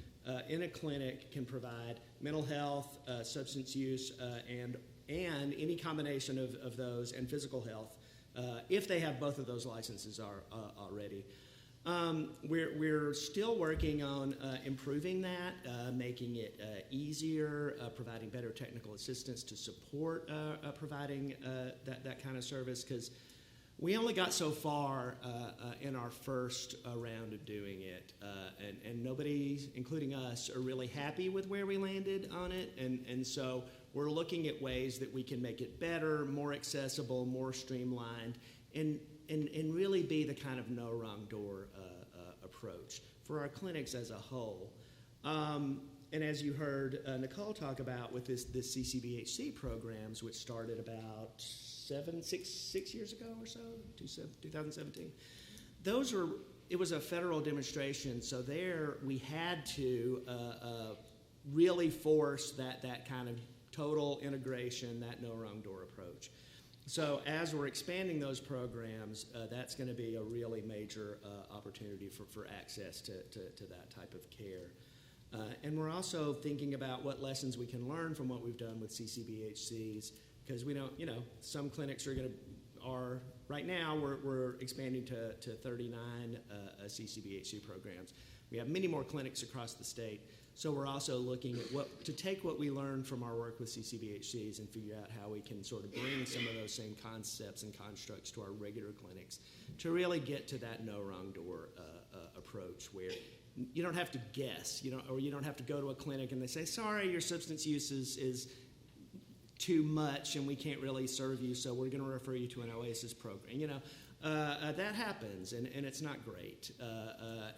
in a clinic, can provide mental health, substance use, and any combination of those, and physical health, if they have both of those licenses already. We're still working on improving that, making it easier, providing better technical assistance to support providing that kind of service, because we only got so far in our first round of doing it, and nobody, including us, are really happy with where we landed on it, and so we're looking at ways that we can make it better, more accessible, more streamlined, and really be the kind of no wrong door approach for our clinics as a whole. And as you heard Nicole talk about with this CCBHC programs, which started about 6 years ago or so, 2017. It was a federal demonstration, so there we had to really force that kind of total integration, that no wrong door approach. So as we're expanding those programs, that's going to be a really major opportunity for access to that type of care. And we're also thinking about what lessons we can learn from what we've done with CCBHCs, because we don't, some clinics are right now we're expanding to 39 CCBHC programs. We have many more clinics across the state, so we're also looking at to take what we learned from our work with CCBHCs and figure out how we can sort of bring some of those same concepts and constructs to our regular clinics to really get to that no wrong door approach, where you don't have to guess, or you don't have to go to a clinic and they say, sorry, your substance use is too much and we can't really serve you, so we're going to refer you to an OASIS program. That happens, and it's not great.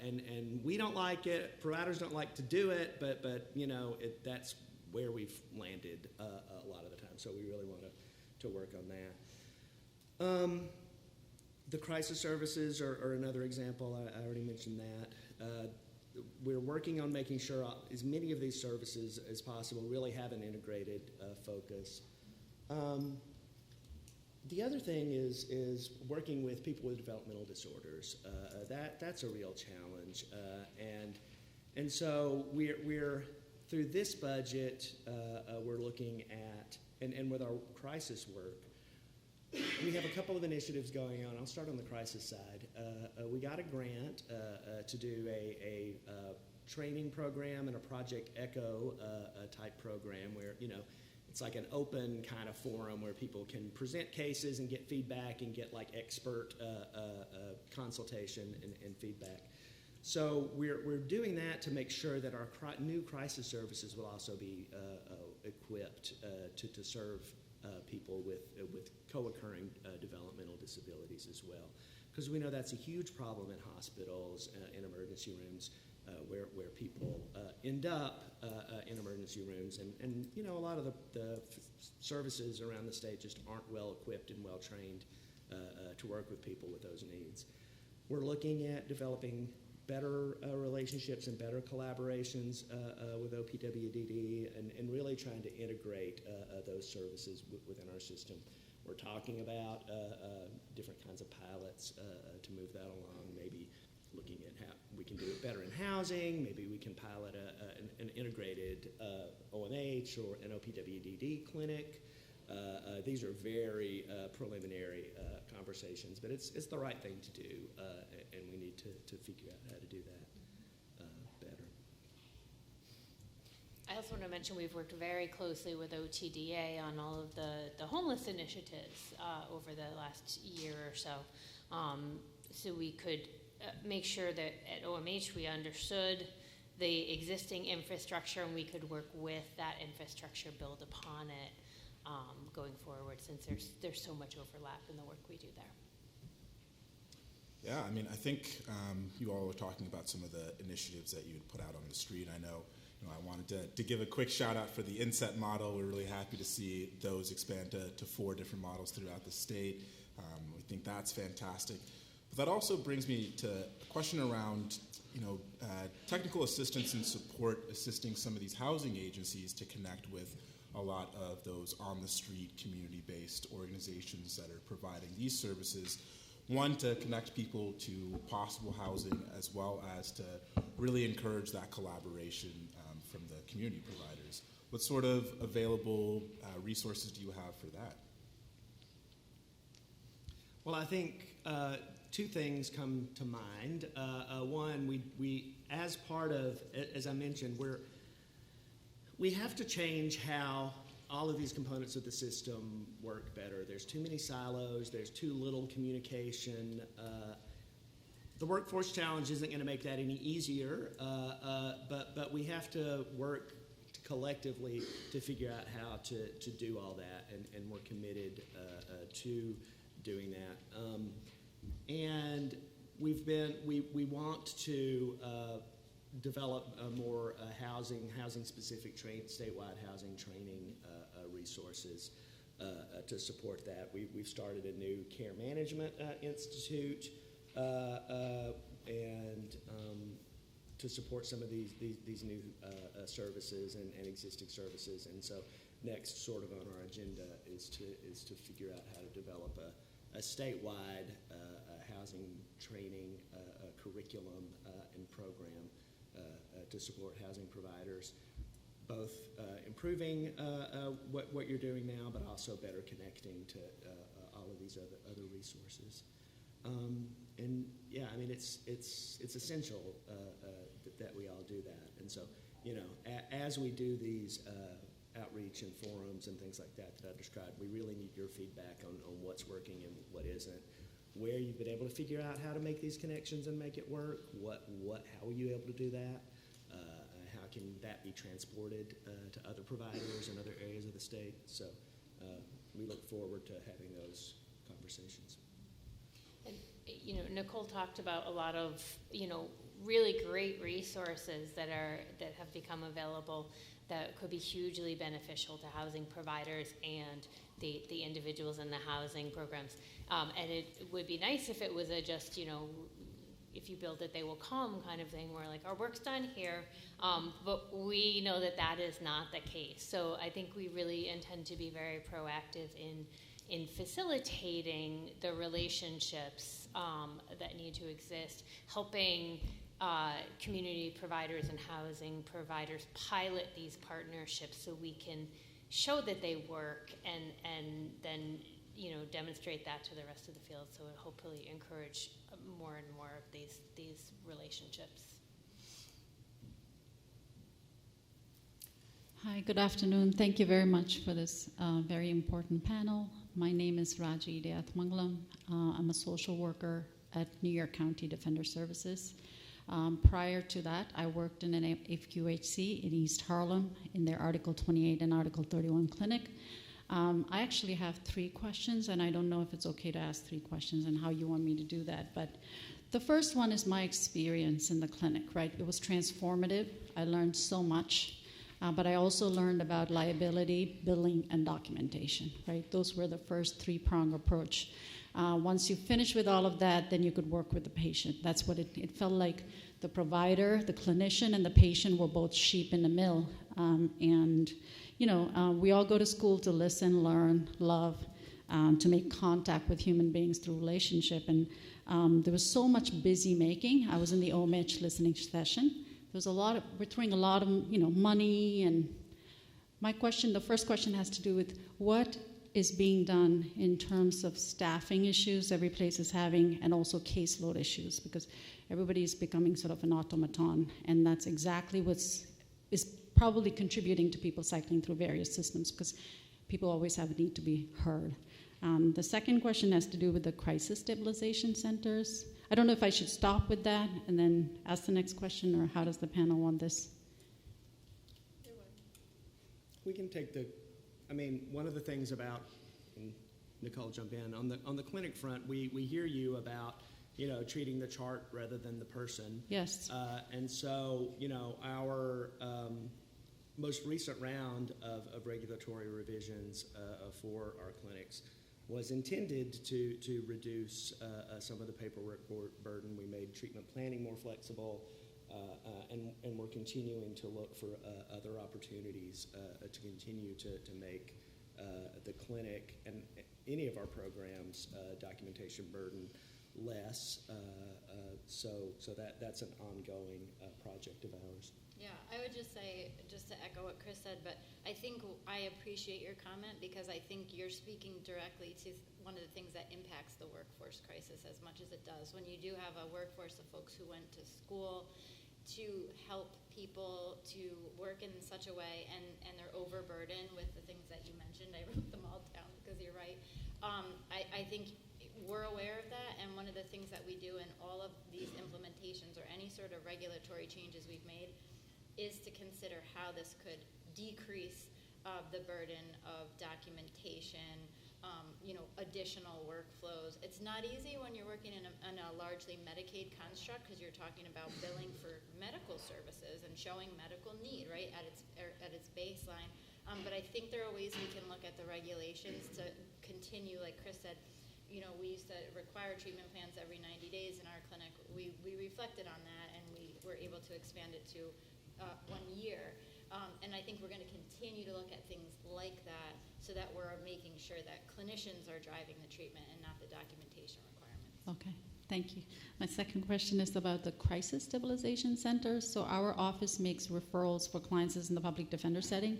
And we don't like it. Providers don't like to do it, but that's where we've landed a lot of the time. So we really want to work on that. The crisis services are another example. I already mentioned that. We're working on making sure as many of these services as possible really have an integrated focus. The other thing is working with people with developmental disorders. That's a real challenge, and so we're through this budget we're looking at and with our crisis work. We have a couple of initiatives going on. I'll start on the crisis side. We got a grant to do a training program and a Project Echo type program where, it's like an open kind of forum where people can present cases and get feedback and get like expert consultation and feedback. So we're doing that to make sure that our new crisis services will also be equipped to serve people with co-occurring developmental disabilities as well, because we know that's a huge problem in hospitals, in emergency rooms, where people end up in emergency rooms, and a lot of the services around the state just aren't well equipped and well trained to work with people with those needs. We're looking at developing better relationships and better collaborations with OPWDD and really trying to integrate those services within our system. We're talking about different kinds of pilots to move that along, maybe looking at how we can do it better in housing, maybe we can pilot an integrated OMH or an OPWDD clinic. These are very preliminary conversations, but it's the right thing to do, and we need to figure out how to do that better. I also want to mention we've worked very closely with OTDA on all of the homeless initiatives over the last year or so, so we could make sure that at OMH we understood the existing infrastructure and we could work with that infrastructure, build upon it going forward, since there's so much overlap in the work we do there. Yeah, I think you all were talking about some of the initiatives that you had put out on the street. I know, I wanted to give a quick shout out for the inset model. We're really happy to see those expand to 4 different models throughout the state. We think that's fantastic. But that also brings me to a question around, technical assistance and support assisting some of these housing agencies to connect with a lot of those on-the-street, community-based organizations that are providing these services. One, to connect people to possible housing, as well as to really encourage that collaboration from the community providers. What sort of available resources do you have for that? Well, I think 2 things come to mind. One, we as part of, as I mentioned, we have to change how all of these components of the system work better. There's too many silos. There's too little communication. The workforce challenge isn't going to make that any easier, but we have to work collectively to figure out how to do all that, and we're committed to doing that. And we want to develop more housing-specific statewide housing training resources to support that. We've started a new care management institute and to support some of these new services and existing services. And so next sort of on our agenda is to figure out how to develop a statewide housing training curriculum and program to support housing providers, both improving what you're doing now, but also better connecting to all of these other resources. And yeah, I mean, it's essential that we all do that. And so, as we do these outreach and forums and things like that I described, we really need your feedback on what's working and what isn't, where you've been able to figure out how to make these connections and make it work, how were you able to do that, how can that be transported to other providers and other areas of the state. So we look forward to having those conversations. And, Nicole talked about a lot of, really great resources that have become available that could be hugely beneficial to housing providers and the individuals in the housing programs. And it would be nice if it was a just, if you build it, they will come kind of thing where like our work's done here. But we know that is not the case. So I think we really intend to be very proactive in facilitating the relationships that need to exist, helping community providers and housing providers pilot these partnerships so we can show that they work and then demonstrate that to the rest of the field, so it hopefully encourage more and more of these relationships. Hi, good afternoon. Thank you very much for this very important panel. My name is Raji Deathmangalam. I'm a social worker at New York County Defender Services. Prior to that, I worked in an FQHC in East Harlem in their Article 28 and Article 31 clinic. I actually have 3 questions, and I don't know if it's okay to ask 3 questions and how you want me to do that. But the first one is my experience in the clinic, right? It was transformative. I learned so much. But I also learned about liability, billing, and documentation, right? Those were the first 3-prong approach. Once you finish with all of that, then you could work with the patient. That's what it felt like. The provider, the clinician, and the patient were both sheep in the mill. We all go to school to listen, learn, love, to make contact with human beings through relationship. And there was so much busy making. I was in the OMH listening session. We're throwing a lot of, money. And the first question has to do with what is being done in terms of staffing issues every place is having, and also caseload issues, because everybody is becoming sort of an automaton, and that's exactly is probably contributing to people cycling through various systems, because people always have a need to be heard. The second question has to do with the crisis stabilization centers. I don't know if I should stop with that and then ask the next question, or how does the panel want this? We can take one of the things about, and Nicole jump in, on the clinic front, we hear you about, treating the chart rather than the person. Yes. And so, our most recent round of regulatory revisions for our clinics was intended to reduce some of the paperwork burden. We made treatment planning more flexible, and we're continuing to look for other opportunities to continue to make the clinic and any of our programs documentation burden less. So that's an ongoing project of ours. Yeah, I would just say, just to echo what Chris said, but I think I appreciate your comment, because I think you're speaking directly to one of the things that impacts the workforce crisis as much as it does. When you do have a workforce of folks who went to school to help people to work in such a way, and they're overburdened with the things that you mentioned. I wrote them all down because you're right. I think we're aware of that, and one of the things that we do in all of these implementations or any sort of regulatory changes we've made is to consider how this could decrease the burden of documentation, additional workflows. It's not easy when you're working in a largely Medicaid construct, because you're talking about billing for medical services and showing medical need, right, at its baseline. But I think there are ways we can look at the regulations to continue, like Chris said, we used to require treatment plans every 90 days in our clinic. We reflected on that, and we were able to expand it to 1 year. And I think we're going to continue to look at things like that so that we're making sure that clinicians are driving the treatment and not the documentation requirements. Okay, thank you. My second question is about the Crisis Stabilization Center. So our office makes referrals for clients in the public defender setting.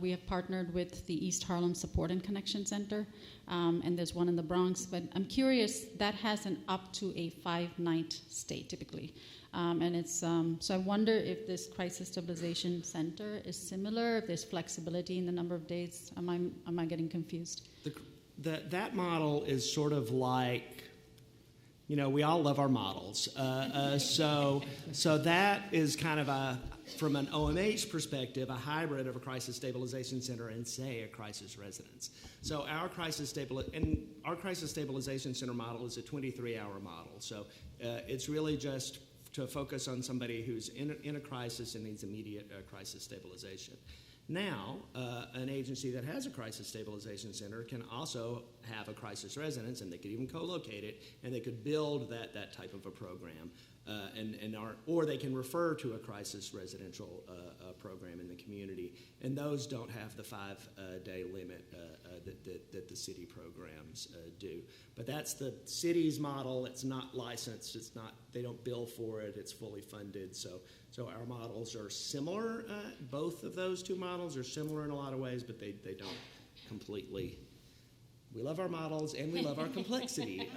We have partnered with the East Harlem Support and Connection Center, and there's one in the Bronx. But I'm curious, that has an up to a 5-night stay typically. And it's so I wonder if this Crisis Stabilization Center is similar, if there's flexibility in the number of days. Am I getting confused? That model is sort of like, we all love our models. So that is kind of from an OMH perspective, a hybrid of a crisis stabilization center and, say, a crisis residence. So our crisis stabilization center model is a 23-hour model. So it's really just to focus on somebody who's in a crisis and needs immediate crisis stabilization. Now, an agency that has a crisis stabilization center can also have a crisis residence, and they could even co-locate it, and they could build that type of a program, or they can refer to a crisis residential program in the community, and those don't have the 5-day limit that the city programs do. But that's the city's model. It's not licensed. They don't bill for it. It's fully funded. So our models are similar. Both of those two models are similar in a lot of ways, but they don't completely. We love our models and we love our complexity.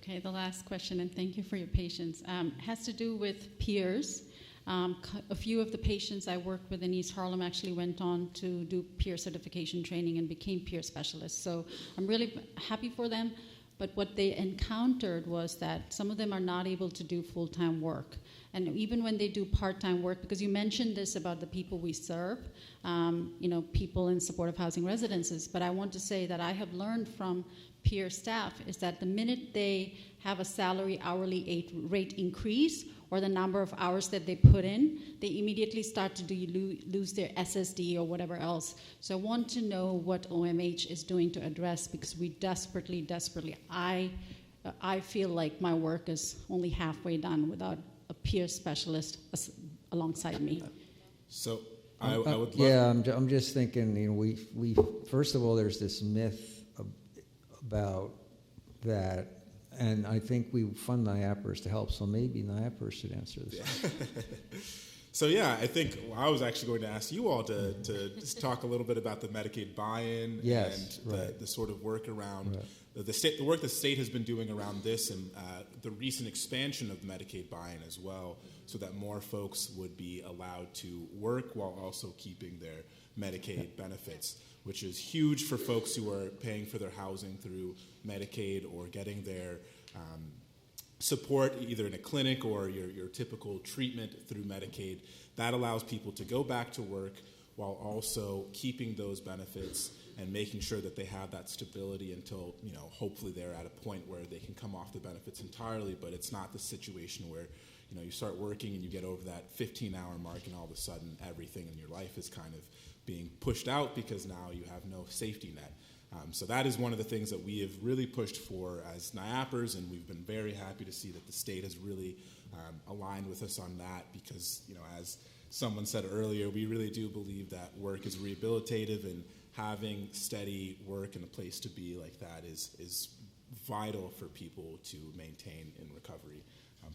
Okay, the last question, and thank you for your patience, has to do with peers. A few of the patients I worked with in East Harlem actually went on to do peer certification training and became peer specialists. So I'm really happy for them. But what they encountered was that some of them are not able to do full-time work. And even when they do part-time work, because you mentioned this about the people we serve, people in supportive housing residences, but I want to say that I have learned from peer staff is that the minute they have a salary hourly rate increase or the number of hours that they put in, they immediately start to lose their SSD or whatever else. So I want to know what OMH is doing to address, because we desperately, I feel like my work is only halfway done without a peer specialist alongside me. So I would love... Yeah, I'm just thinking, we first of all, there's this myth about that, and I think we fund NYAPers to help, so maybe NYAPers should answer this. Yeah. So yeah, I think I was actually going to ask you all to just talk a little bit about the Medicaid buy-in and the sort of work around the work the state has been doing around this, and the recent expansion of Medicaid buy-in as well, so that more folks would be allowed to work while also keeping their Medicaid benefits, which is huge for folks who are paying for their housing through Medicaid or getting their support either in a clinic or your typical treatment through Medicaid. That allows people to go back to work while also keeping those benefits and making sure that they have that stability until, hopefully they're at a point where they can come off the benefits entirely. But it's not the situation where, you start working and you get over that 15-hour mark and all of a sudden everything in your life is kind of being pushed out because now you have no safety net. So that is one of the things that we have really pushed for as NYAPers, and we've been very happy to see that the state has really aligned with us on that because, as someone said earlier, we really do believe that work is rehabilitative, and having steady work and a place to be like that is vital for people to maintain in recovery.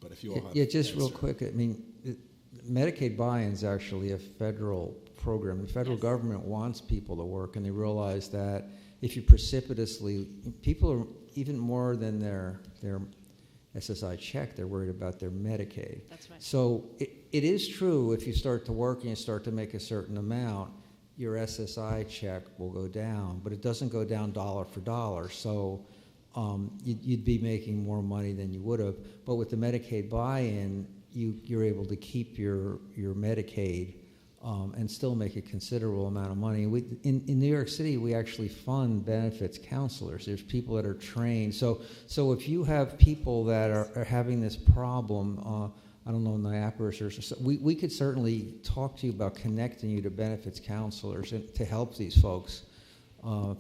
But if you all have... Yeah, just real quick, Medicaid buy-in is actually a federal program. The federal government wants people to work, and they realize that if you precipitously, people are even more than their SSI check, they're worried about their Medicaid. That's right. So it is true, if you start to work and you start to make a certain amount, your SSI check will go down, but it doesn't go down dollar for dollar. So you'd be making more money than you would have. But with the Medicaid buy-in, you're able to keep your Medicaid and still make a considerable amount of money. In New York City, we actually fund benefits counselors. There's people that are trained. So if you have people that are having this problem, I don't know, NYAPers, or we could certainly talk to you about connecting you to benefits counselors and to help these folks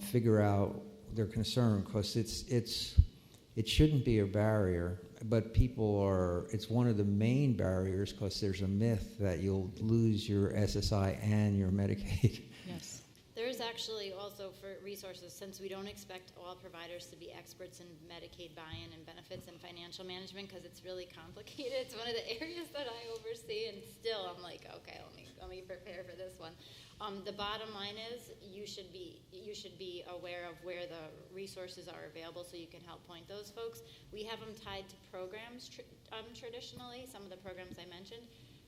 figure out they're concerned because it shouldn't be a barrier, but it's one of the main barriers because there's a myth that you'll lose your SSI and your Medicaid. Yes. There is actually also for resources, since we don't expect all providers to be experts in Medicaid buy-in and benefits and financial management because it's really complicated. It's one of the areas that I oversee, and still I'm like, okay, let me prepare for this one. The bottom line is you should be aware of where the resources are available so you can help point those folks. We have them tied to programs traditionally, some of the programs I mentioned.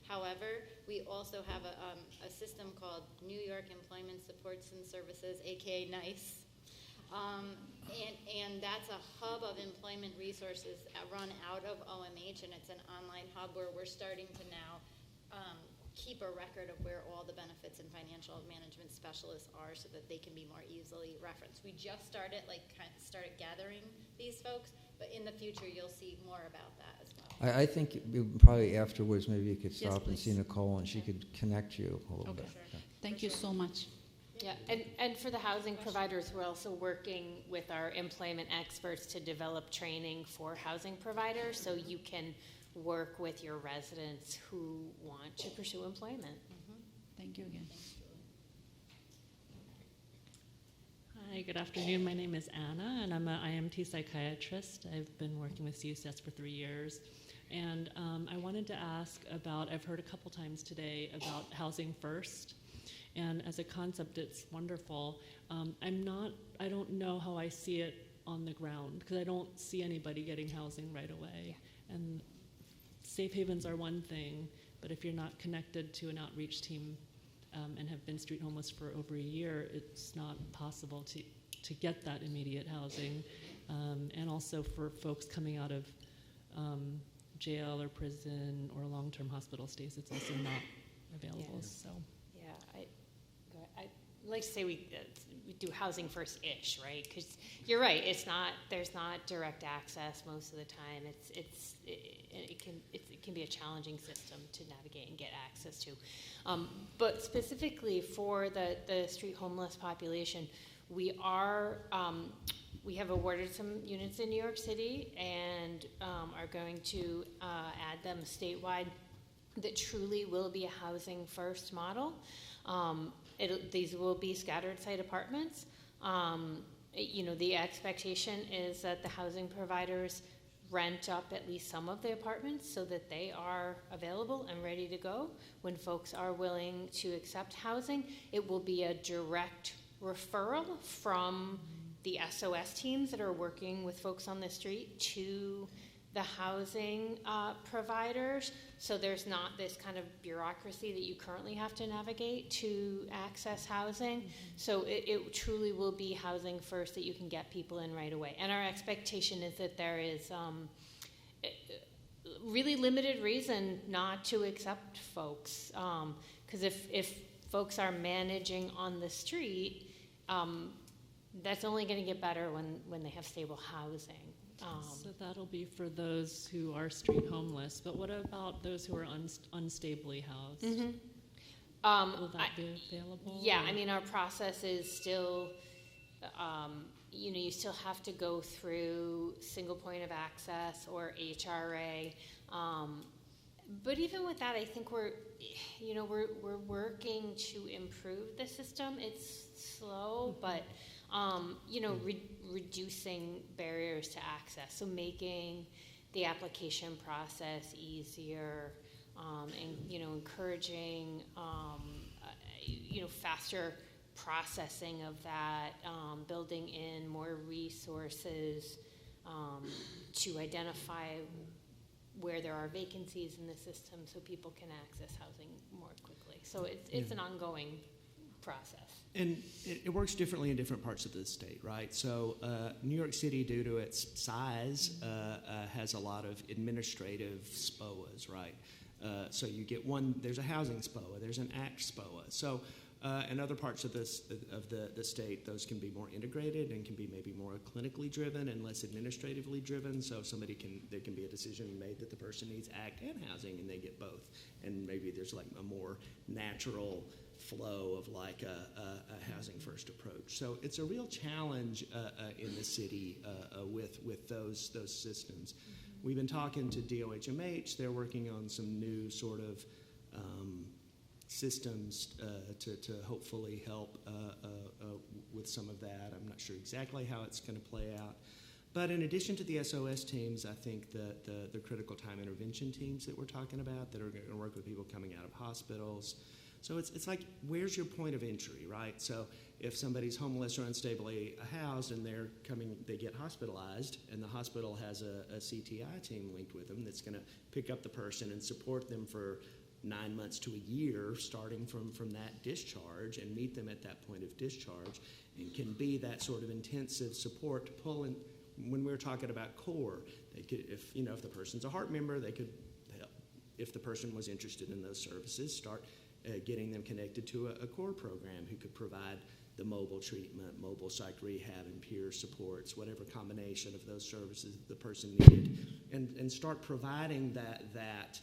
However, we also have a system called New York Employment Supports and Services, aka NYS. And that's a hub of employment resources run out of OMH, and it's an online hub where we're starting to now keep a record of where all the benefits and financial management specialists are so that they can be more easily referenced. We just started gathering these folks, but in the future you'll see more about that as well. I think probably afterwards maybe you could stop and see Nicole and she could connect you a little bit. Sure. Yeah. Thank you so much. Yeah, and for the housing providers, we're also working with our employment experts to develop training for housing providers so you can work with your residents who want to pursue employment. Mm-hmm. Thank you again. Hi, good afternoon. My name is Anna, and I'm an IMT psychiatrist. I've been working with CSS for 3 years. And I wanted to ask about, I've heard a couple times today about housing first. And as a concept, it's wonderful. I don't know how I see it on the ground, because I don't see anybody getting housing right away. And safe havens are one thing, but if you're not connected to an outreach team and have been street homeless for over a year, it's not possible to get that immediate housing. And also for folks coming out of jail or prison or long-term hospital stays, it's also not available. Yeah. So. Yeah, I'd like to say we do housing first-ish, right? Because you're right, there's not direct access most of the time. It can be a challenging system to navigate and get access to. But specifically for the street homeless population, we have awarded some units in New York City and are going to add them statewide that truly will be a housing first model. These will be scattered site apartments. The expectation is that the housing providers rent up at least some of the apartments so that they are available and ready to go when folks are willing to accept housing. It will be a direct referral from the SOS teams that are working with folks on the street to the housing providers, so there's not this kind of bureaucracy that you currently have to navigate to access housing. Mm-hmm. So it truly will be housing first that you can get people in right away. And our expectation is that there is really limited reason not to accept folks, because if folks are managing on the street, that's only going to get better when they have stable housing. So that'll be for those who are street homeless, but what about those who are unstably housed? Mm-hmm. Will that be available? Yeah, I mean, our process is still, you still have to go through single point of access or HRA. But even with that, I think we're working to improve the system. It's slow, but reducing barriers to access, so making the application process easier, and encouraging faster processing of that, building in more resources to identify where there are vacancies in the system so people can access housing more quickly. So it's an ongoing process. And it works differently in different parts of the state, right? So New York City, due to its size, has a lot of administrative SPOAs, right? So you get there's a housing SPOA, there's an ACT SPOA. So in other parts of the state, those can be more integrated and can be maybe more clinically driven and less administratively driven. So there can be a decision made that the person needs ACT and housing, and they get both. And maybe there's like a more natural flow of like a housing first approach. So it's a real challenge in the city with those systems. We've been talking to DOHMH. They're working on some new sort of systems to hopefully help with some of that. I'm not sure exactly how it's going to play out. But in addition to the SOS teams, I think the critical time intervention teams that we're talking about that are going to work with people coming out of hospitals. So it's like, where's your point of entry, right? So if somebody's homeless or unstably housed and they get hospitalized, and the hospital has a CTI team linked with them that's going to pick up the person and support them for 9 months to a year, starting from that discharge, and meet them at that point of discharge, and can be that sort of intensive support to pull in. When we're talking about core, they could, if the person's a heart member, they could help. If the person was interested in those services, start getting them connected to a core program who could provide the mobile treatment, mobile psych rehab, and peer supports, whatever combination of those services the person needed, and start providing that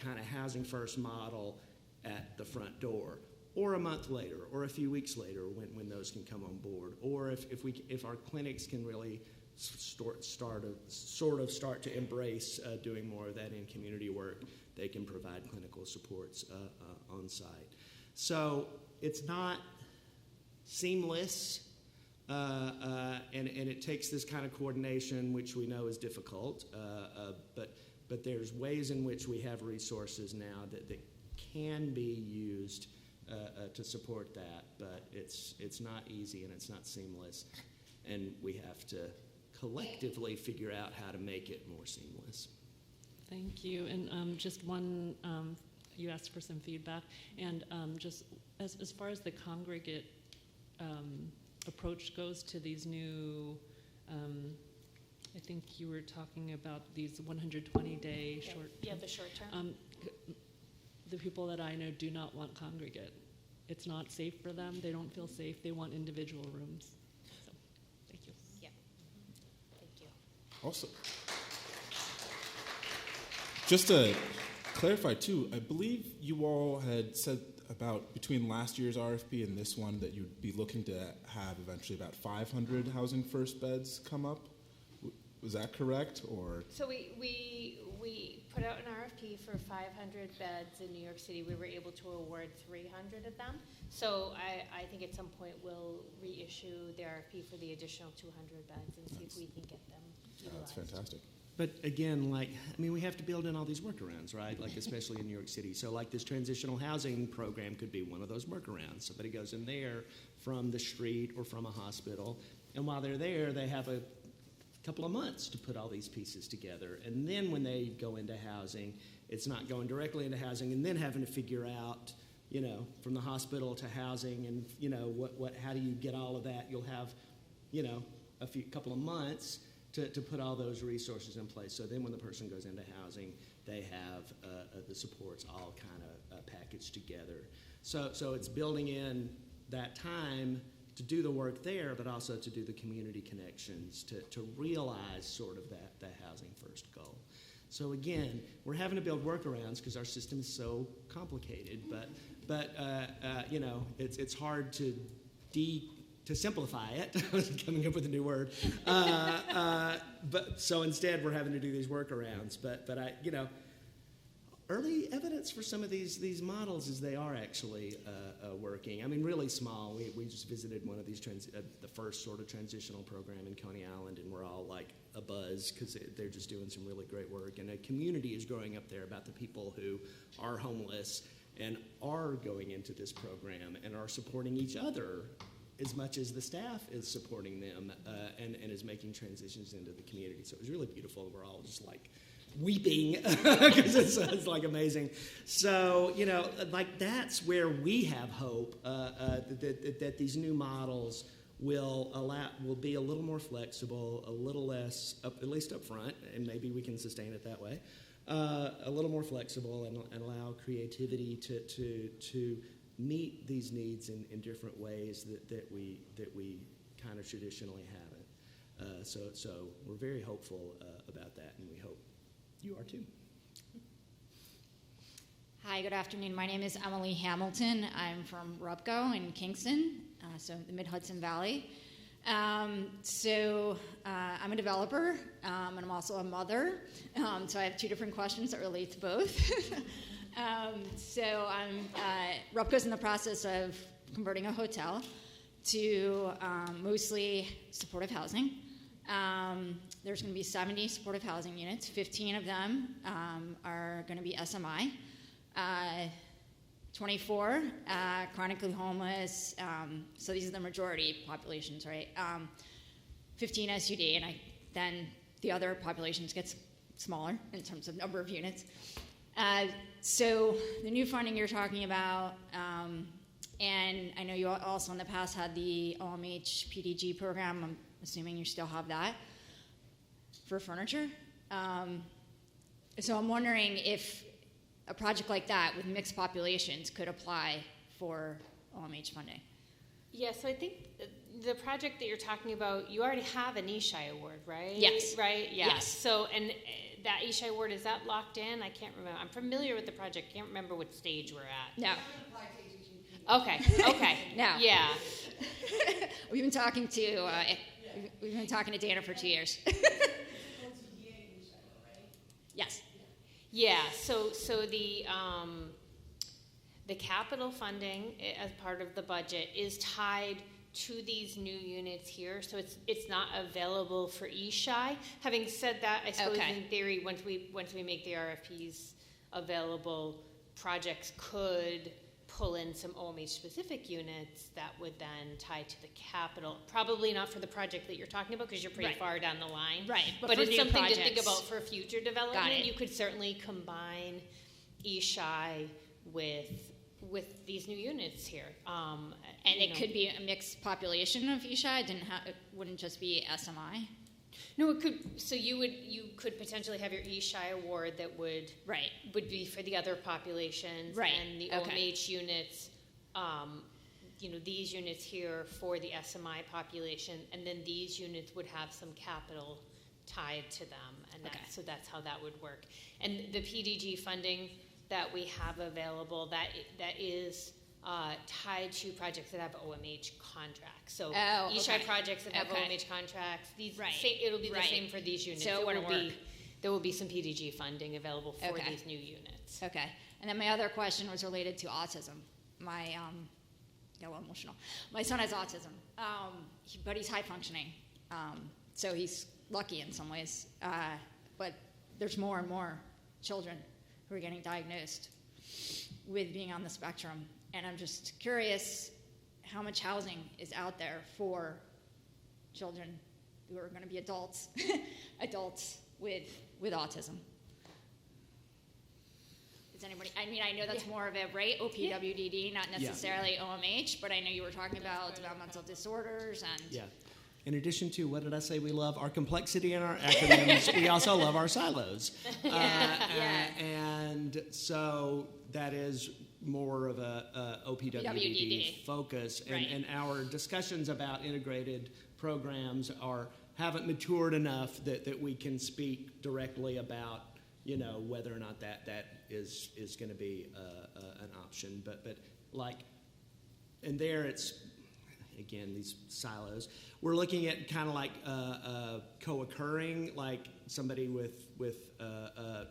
kind of housing first model at the front door, or a month later, or a few weeks later when those can come on board, or if our clinics can really start to embrace doing more of that in community work, they can provide clinical supports on site. So it's not seamless, and it takes this kind of coordination, which we know is difficult, but there's ways in which we have resources now that can be used to support that, but it's not easy and it's not seamless, and we have to collectively figure out how to make it more seamless. Thank you. And just one, you asked for some feedback, and just as far as the congregate approach goes to these new, I think you were talking about these 120-day short. Yeah, the short term. The people that I know do not want congregate. It's not safe for them. They don't feel safe. They want individual rooms. So, thank you. Yeah. Thank you. Also, just to clarify too, I believe you all had said about between last year's RFP and this one that you'd be looking to have eventually about 500 housing first beds come up. Was that correct, or? So we put out an RFP for 500 beds in New York City. We were able to award 300 of them. So I think at some point we'll reissue the RFP for the additional 200 beds and see if we can get them utilized. That's fantastic. But again, we have to build in all these workarounds, right? Like, especially in New York City. So, like, this transitional housing program could be one of those workarounds. Somebody goes in there from the street or from a hospital, and while they're there, they have a couple of months to put all these pieces together. And then when they go into housing, it's not going directly into housing and then having to figure out, from the hospital to housing and, how do you get all of that? You'll have, a couple of months to put all those resources in place. So then when the person goes into housing, they have the supports all kind of packaged together. So it's building in that time to do the work there, but also to do the community connections to realize sort of that housing first goal. So again, we're having to build workarounds because our system is so complicated, but it's hard to simplify it. I was coming up with a new word. But so instead, we're having to do these workarounds. But early evidence for some of these models is they are actually working. I mean, really small. We just visited one of these the first sort of transitional program in Coney Island, and we're all like abuzz because they're just doing some really great work. And a community is growing up there about the people who are homeless and are going into this program and are supporting each other as much as the staff is supporting them and is making transitions into the community. So it was really beautiful. We're all just like weeping because it's like amazing. So, that's where we have hope that these new models will be a little more flexible, a little less, at least up front, and maybe we can sustain it that way, a little more flexible and allow creativity to meet these needs in different ways that we kind of traditionally haven't. So we're very hopeful about that, and we hope you are too. Hi, good afternoon. My name is Emily Hamilton. I'm from Rupco in Kingston, so the Mid-Hudson Valley. I'm a developer, and I'm also a mother, so I have two different questions that relate to both. Rupco's in the process of converting a hotel to mostly supportive housing. There's going to be 70 supportive housing units. 15 of them are going to be SMI. 24 chronically homeless, so these are the majority populations, right? 15 SUD, and then the other populations gets smaller in terms of number of units. So the new funding you're talking about, and I know you also in the past had the OMH PDG program. I'm assuming you still have that for furniture. So I'm wondering if a project like that with mixed populations could apply for OMH funding. Yeah, so I think the project that you're talking about, you already have an ESHI award, right? Yes. Right? Yeah. Yes. So, and that ESHI award, is that locked in? I can't remember. I'm familiar with the project. Can't remember what stage we're at. No. Okay. No. Yeah. We've been talking to Dana for 2 years. Yes. Yeah, so the capital funding as part of the budget is tied to these new units here, so it's not available for ESHI. Having said that, I suppose in theory, once we make the RFPs available, projects could pull in some OMH specific units that would then tie to the capital. Probably not for the project that you're talking about because you're pretty far down the line. Right. But it's something to think about for future development. You could certainly combine ESHI with these new units here. And it could be a mixed population of ESHI. It wouldn't just be SMI. No, it could. So you could potentially have your ESHI award that would be for the other populations, and the OMH units. These units here for the SMI population, and then these units would have some capital tied to them, and so that's how that would work. And the PDG funding that we have available, that is tied to projects that have OMH contracts. So ESHI projects that have OMH contracts, it'll be the same for these units. So there will be some PDG funding available for these new units. Okay. And then my other question was related to autism. My got a little emotional. My son has autism, but he's high functioning, so he's lucky in some ways. But there's more and more children who are getting diagnosed with being on the spectrum. And I'm just curious how much housing is out there for children who are going to be adults with autism. Is anybody, I know that's more of a, OPWDD, not necessarily OMH, but I know you were talking about developmental disorders and... Yeah. In addition to, what did I say we love? Our complexity and our acronyms, we also love our silos. And so that is more of a OPWDD focus. And our discussions about integrated programs haven't matured enough that we can speak directly about, whether or not that is going to be an option. But and there it's, again, these silos. We're looking at kind of like co-occurring, like somebody with a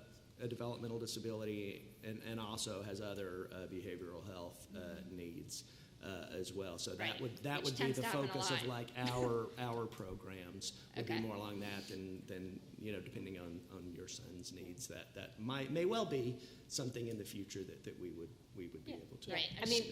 developmental disability and also has other behavioral health needs as well. So that would be the focus of like our programs would be more along that than depending on your son's needs that may well be something in the future that we would be able to. Right. I mean,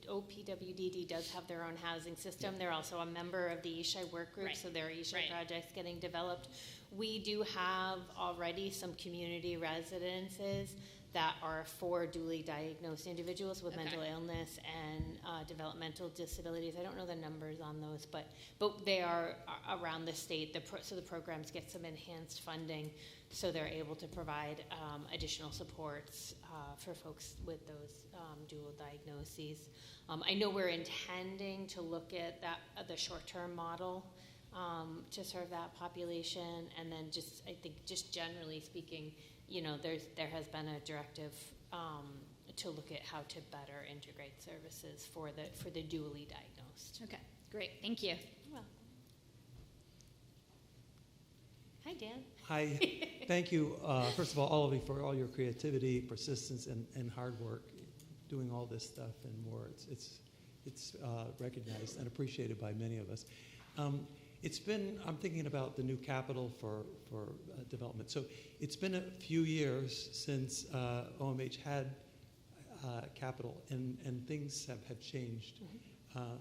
OPWDD does have their own housing system. They're also a member of the ESHI work group, so there are ESHI projects getting developed. We do have already some community residences that are for duly diagnosed individuals with mental illness and developmental disabilities. I don't know the numbers on those, but they are around the state. So the programs get some enhanced funding, so they're able to provide additional supports for folks with those dual diagnoses. I know we're intending to look at the short-term model to serve that population, and then I think generally speaking, there has been a directive to look at how to better integrate services for the dually diagnosed. Okay, great. Thank you. You're welcome. Hi, Dan. Hi. Thank you, first of all of you, for all your creativity, persistence, and hard work doing all this stuff and more. It's recognized and appreciated by many of us. I'm thinking about the new capital for development. So it's been a few years since OMH had capital, and things have changed. Mm-hmm.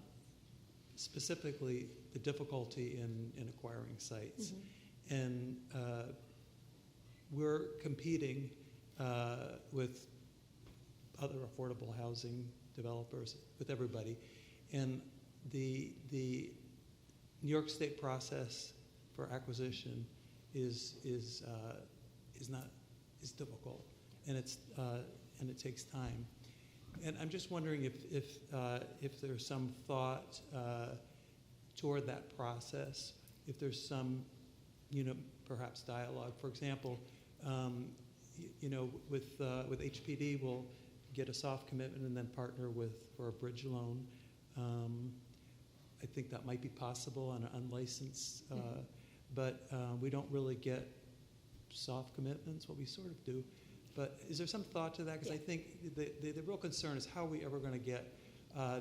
Specifically, the difficulty in acquiring sites. Mm-hmm. And we're competing with other affordable housing developers, with everybody. And the New York State process for acquisition is difficult, and it takes time. And I'm just wondering if there's some thought toward that process, if there's some perhaps dialogue. For example, with HPD, we'll get a soft commitment and then partner for a bridge loan. I think that might be possible on an unlicensed, but we don't really get soft commitments. Well, we sort of do. But is there some thought to that? Because I think the real concern is how are we ever going to get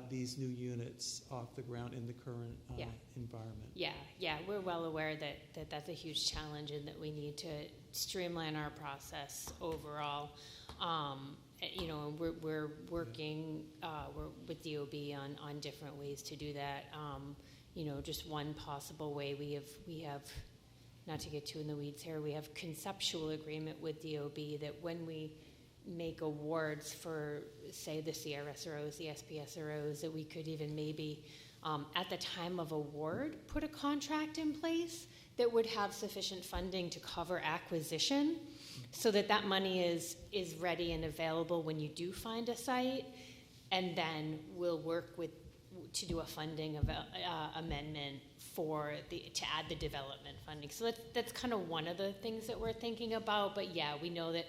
these new units off the ground in the current environment? Yeah, we're well aware that that's a huge challenge and that we need to streamline our process overall. We're working with DOB on different ways to do that. Just one possible way we have, not to get too in the weeds here, we have conceptual agreement with DOB that when we make awards for, say, the CRSROs, the SPSROs, that we could even maybe, at the time of award, put a contract in place that would have sufficient funding to cover acquisition, so that money is ready and available when you do find a site, and then we'll work to do a funding amendment to add the development funding. So that's kind of one of the things that we're thinking about. But yeah, we know that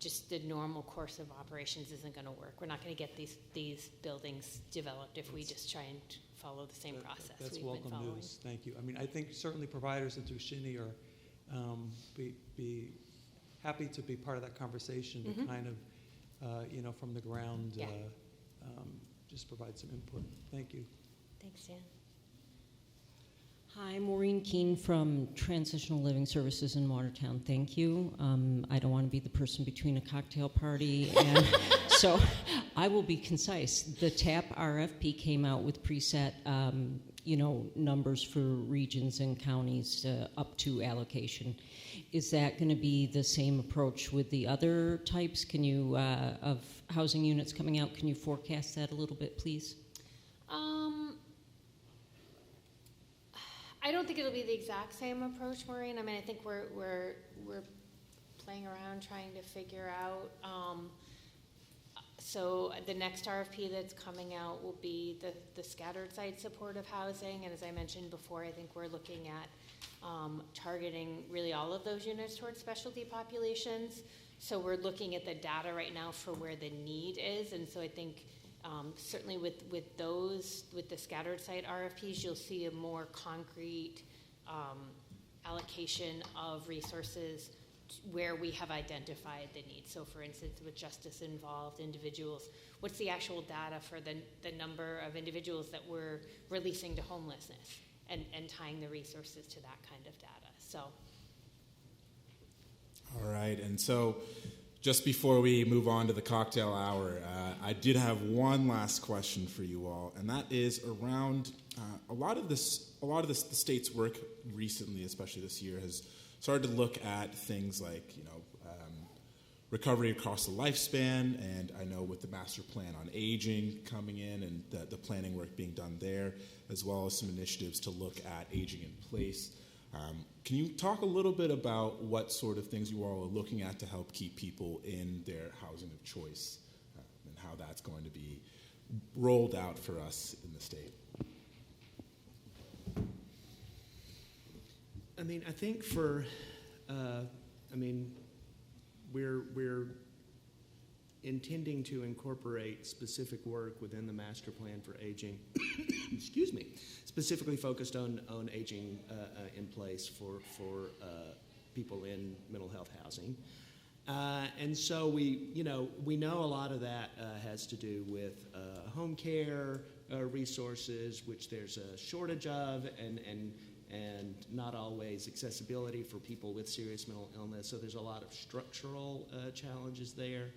just the normal course of operations isn't going to work. We're not going to get these buildings developed if we just try and follow the same process that's we've been following. News. Thank you. I mean, I think certainly providers in Sikinyi are be happy to be part of that conversation to Mm-hmm. kind of, from the ground, Yeah. just provide some input. Thank you. Thanks, Dan. Hi, Maureen Keene from Transitional Living Services in Watertown. Thank you. I don't want to be the person between a cocktail party, and so I will be concise. The TAP RFP came out with preset, numbers for regions and counties up to allocation. Is that going to be the same approach with the other types? Can you of housing units coming out? Can you forecast that a little bit, please? I don't think it'll be the exact same approach, Maureen. I mean, I think we're playing around trying to figure out. So the next RFP that's coming out will be the scattered site supportive housing, and as I mentioned before, I think we're looking at targeting really all of those units towards specialty populations. So we're looking at the data right now for where the need is, and so I think certainly with the scattered site RFPs, you'll see a more concrete allocation of resources where we have identified the need. So for instance, with justice involved individuals, what's the actual data for the number of individuals that we're releasing to homelessness, and tying the resources to that kind of data. So. All right, and so just before we move on to the cocktail hour, I did have one last question for you all, and that is around a lot of the state's work recently, especially this year, has started to look at things like recovery across the lifespan, and I know with the master plan on aging coming in and the planning work being done there, as well as some initiatives to look at aging in place. Can you talk a little bit about what sort of things you all are looking at to help keep people in their housing of choice, and how that's going to be rolled out for us in the state? I mean, I think we're intending to incorporate specific work within the master plan for aging, excuse me, specifically focused on aging in place for people in mental health housing. And so we know a lot of that has to do with home care resources, which there's a shortage of, and not always accessibility for people with serious mental illness. So there's a lot of structural challenges there.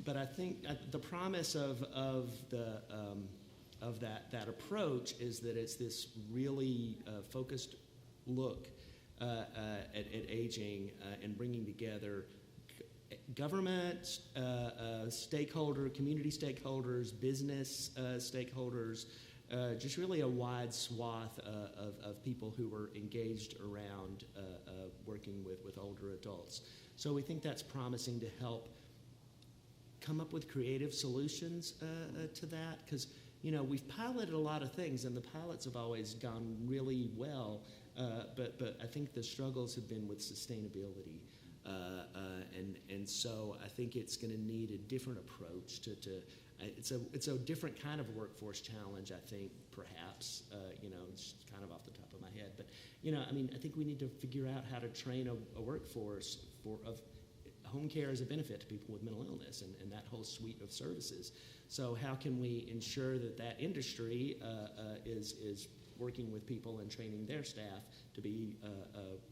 But I think the promise of that approach is that it's this really focused look at aging and bringing together government, community stakeholders, business stakeholders, just really a wide swath of people who are engaged around working with older adults. So we think that's promising to help come up with creative solutions to that, because we've piloted a lot of things and the pilots have always gone really well, but I think the struggles have been with sustainability. And so I think it's going to need a different approach to it's a different kind of workforce challenge, I think, perhaps. It's kind of off the top of my head. But, I think we need to figure out how to train a workforce of home care as a benefit to people with mental illness and that whole suite of services. So how can we ensure that industry is working with people and training their staff to be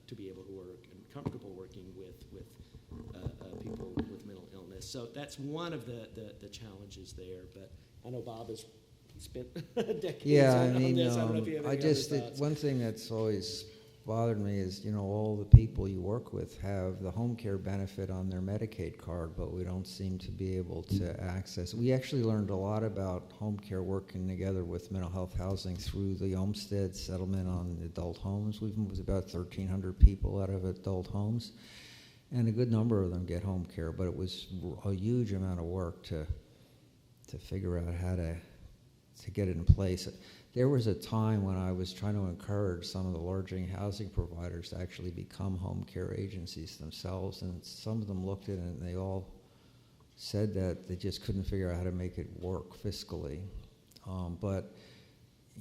able to work and comfortable working with people with mental illness. So that's one of the challenges there. But I know Bob has spent decades on this. I don't know if you have any other thoughts. One thing that's always bothered me is, all the people you work with have the home care benefit on their Medicaid card, but we don't seem to be able to access. We actually learned a lot about home care working together with mental health housing through the Olmstead settlement on adult homes. We've moved about 1,300 people out of adult homes, and a good number of them get home care, but it was a huge amount of work to figure out how to get it in place. There was a time when I was trying to encourage some of the larger housing providers to actually become home care agencies themselves, and some of them looked at it and they all said that they just couldn't figure out how to make it work fiscally. But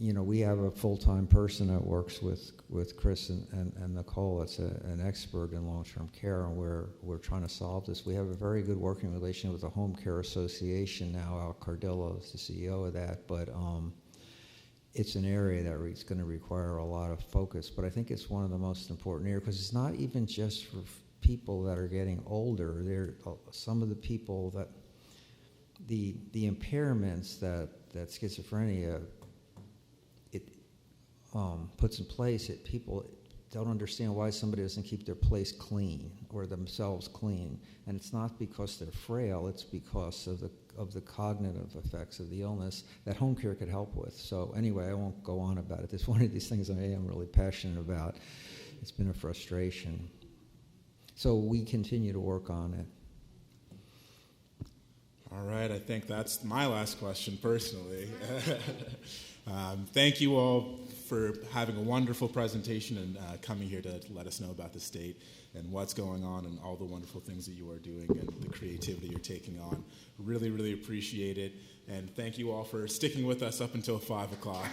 we have a full-time person that works with Chris and Nicole that's an expert in long-term care, and we're trying to solve this. We have a very good working relationship with the Home Care Association now. Al Cardillo is the CEO of that, but it's an area that is going to require a lot of focus, but I think it's one of the most important areas because it's not even just for people that are getting older. There, some of the people that the impairments that schizophrenia puts in place, people don't understand why somebody doesn't keep their place clean or themselves clean, and it's not because they're frail. It's because of the cognitive effects of the illness that home care could help with. So anyway, I won't go on about it. It's one of these things I am really passionate about. It's been a frustration. So we continue to work on it. All right, I think that's my last question personally. Thank you all for having a wonderful presentation and coming here to let us know about the state and what's going on and all the wonderful things that you are doing and the creativity you're taking on. Really, really appreciate it. And thank you all for sticking with us up until 5 o'clock.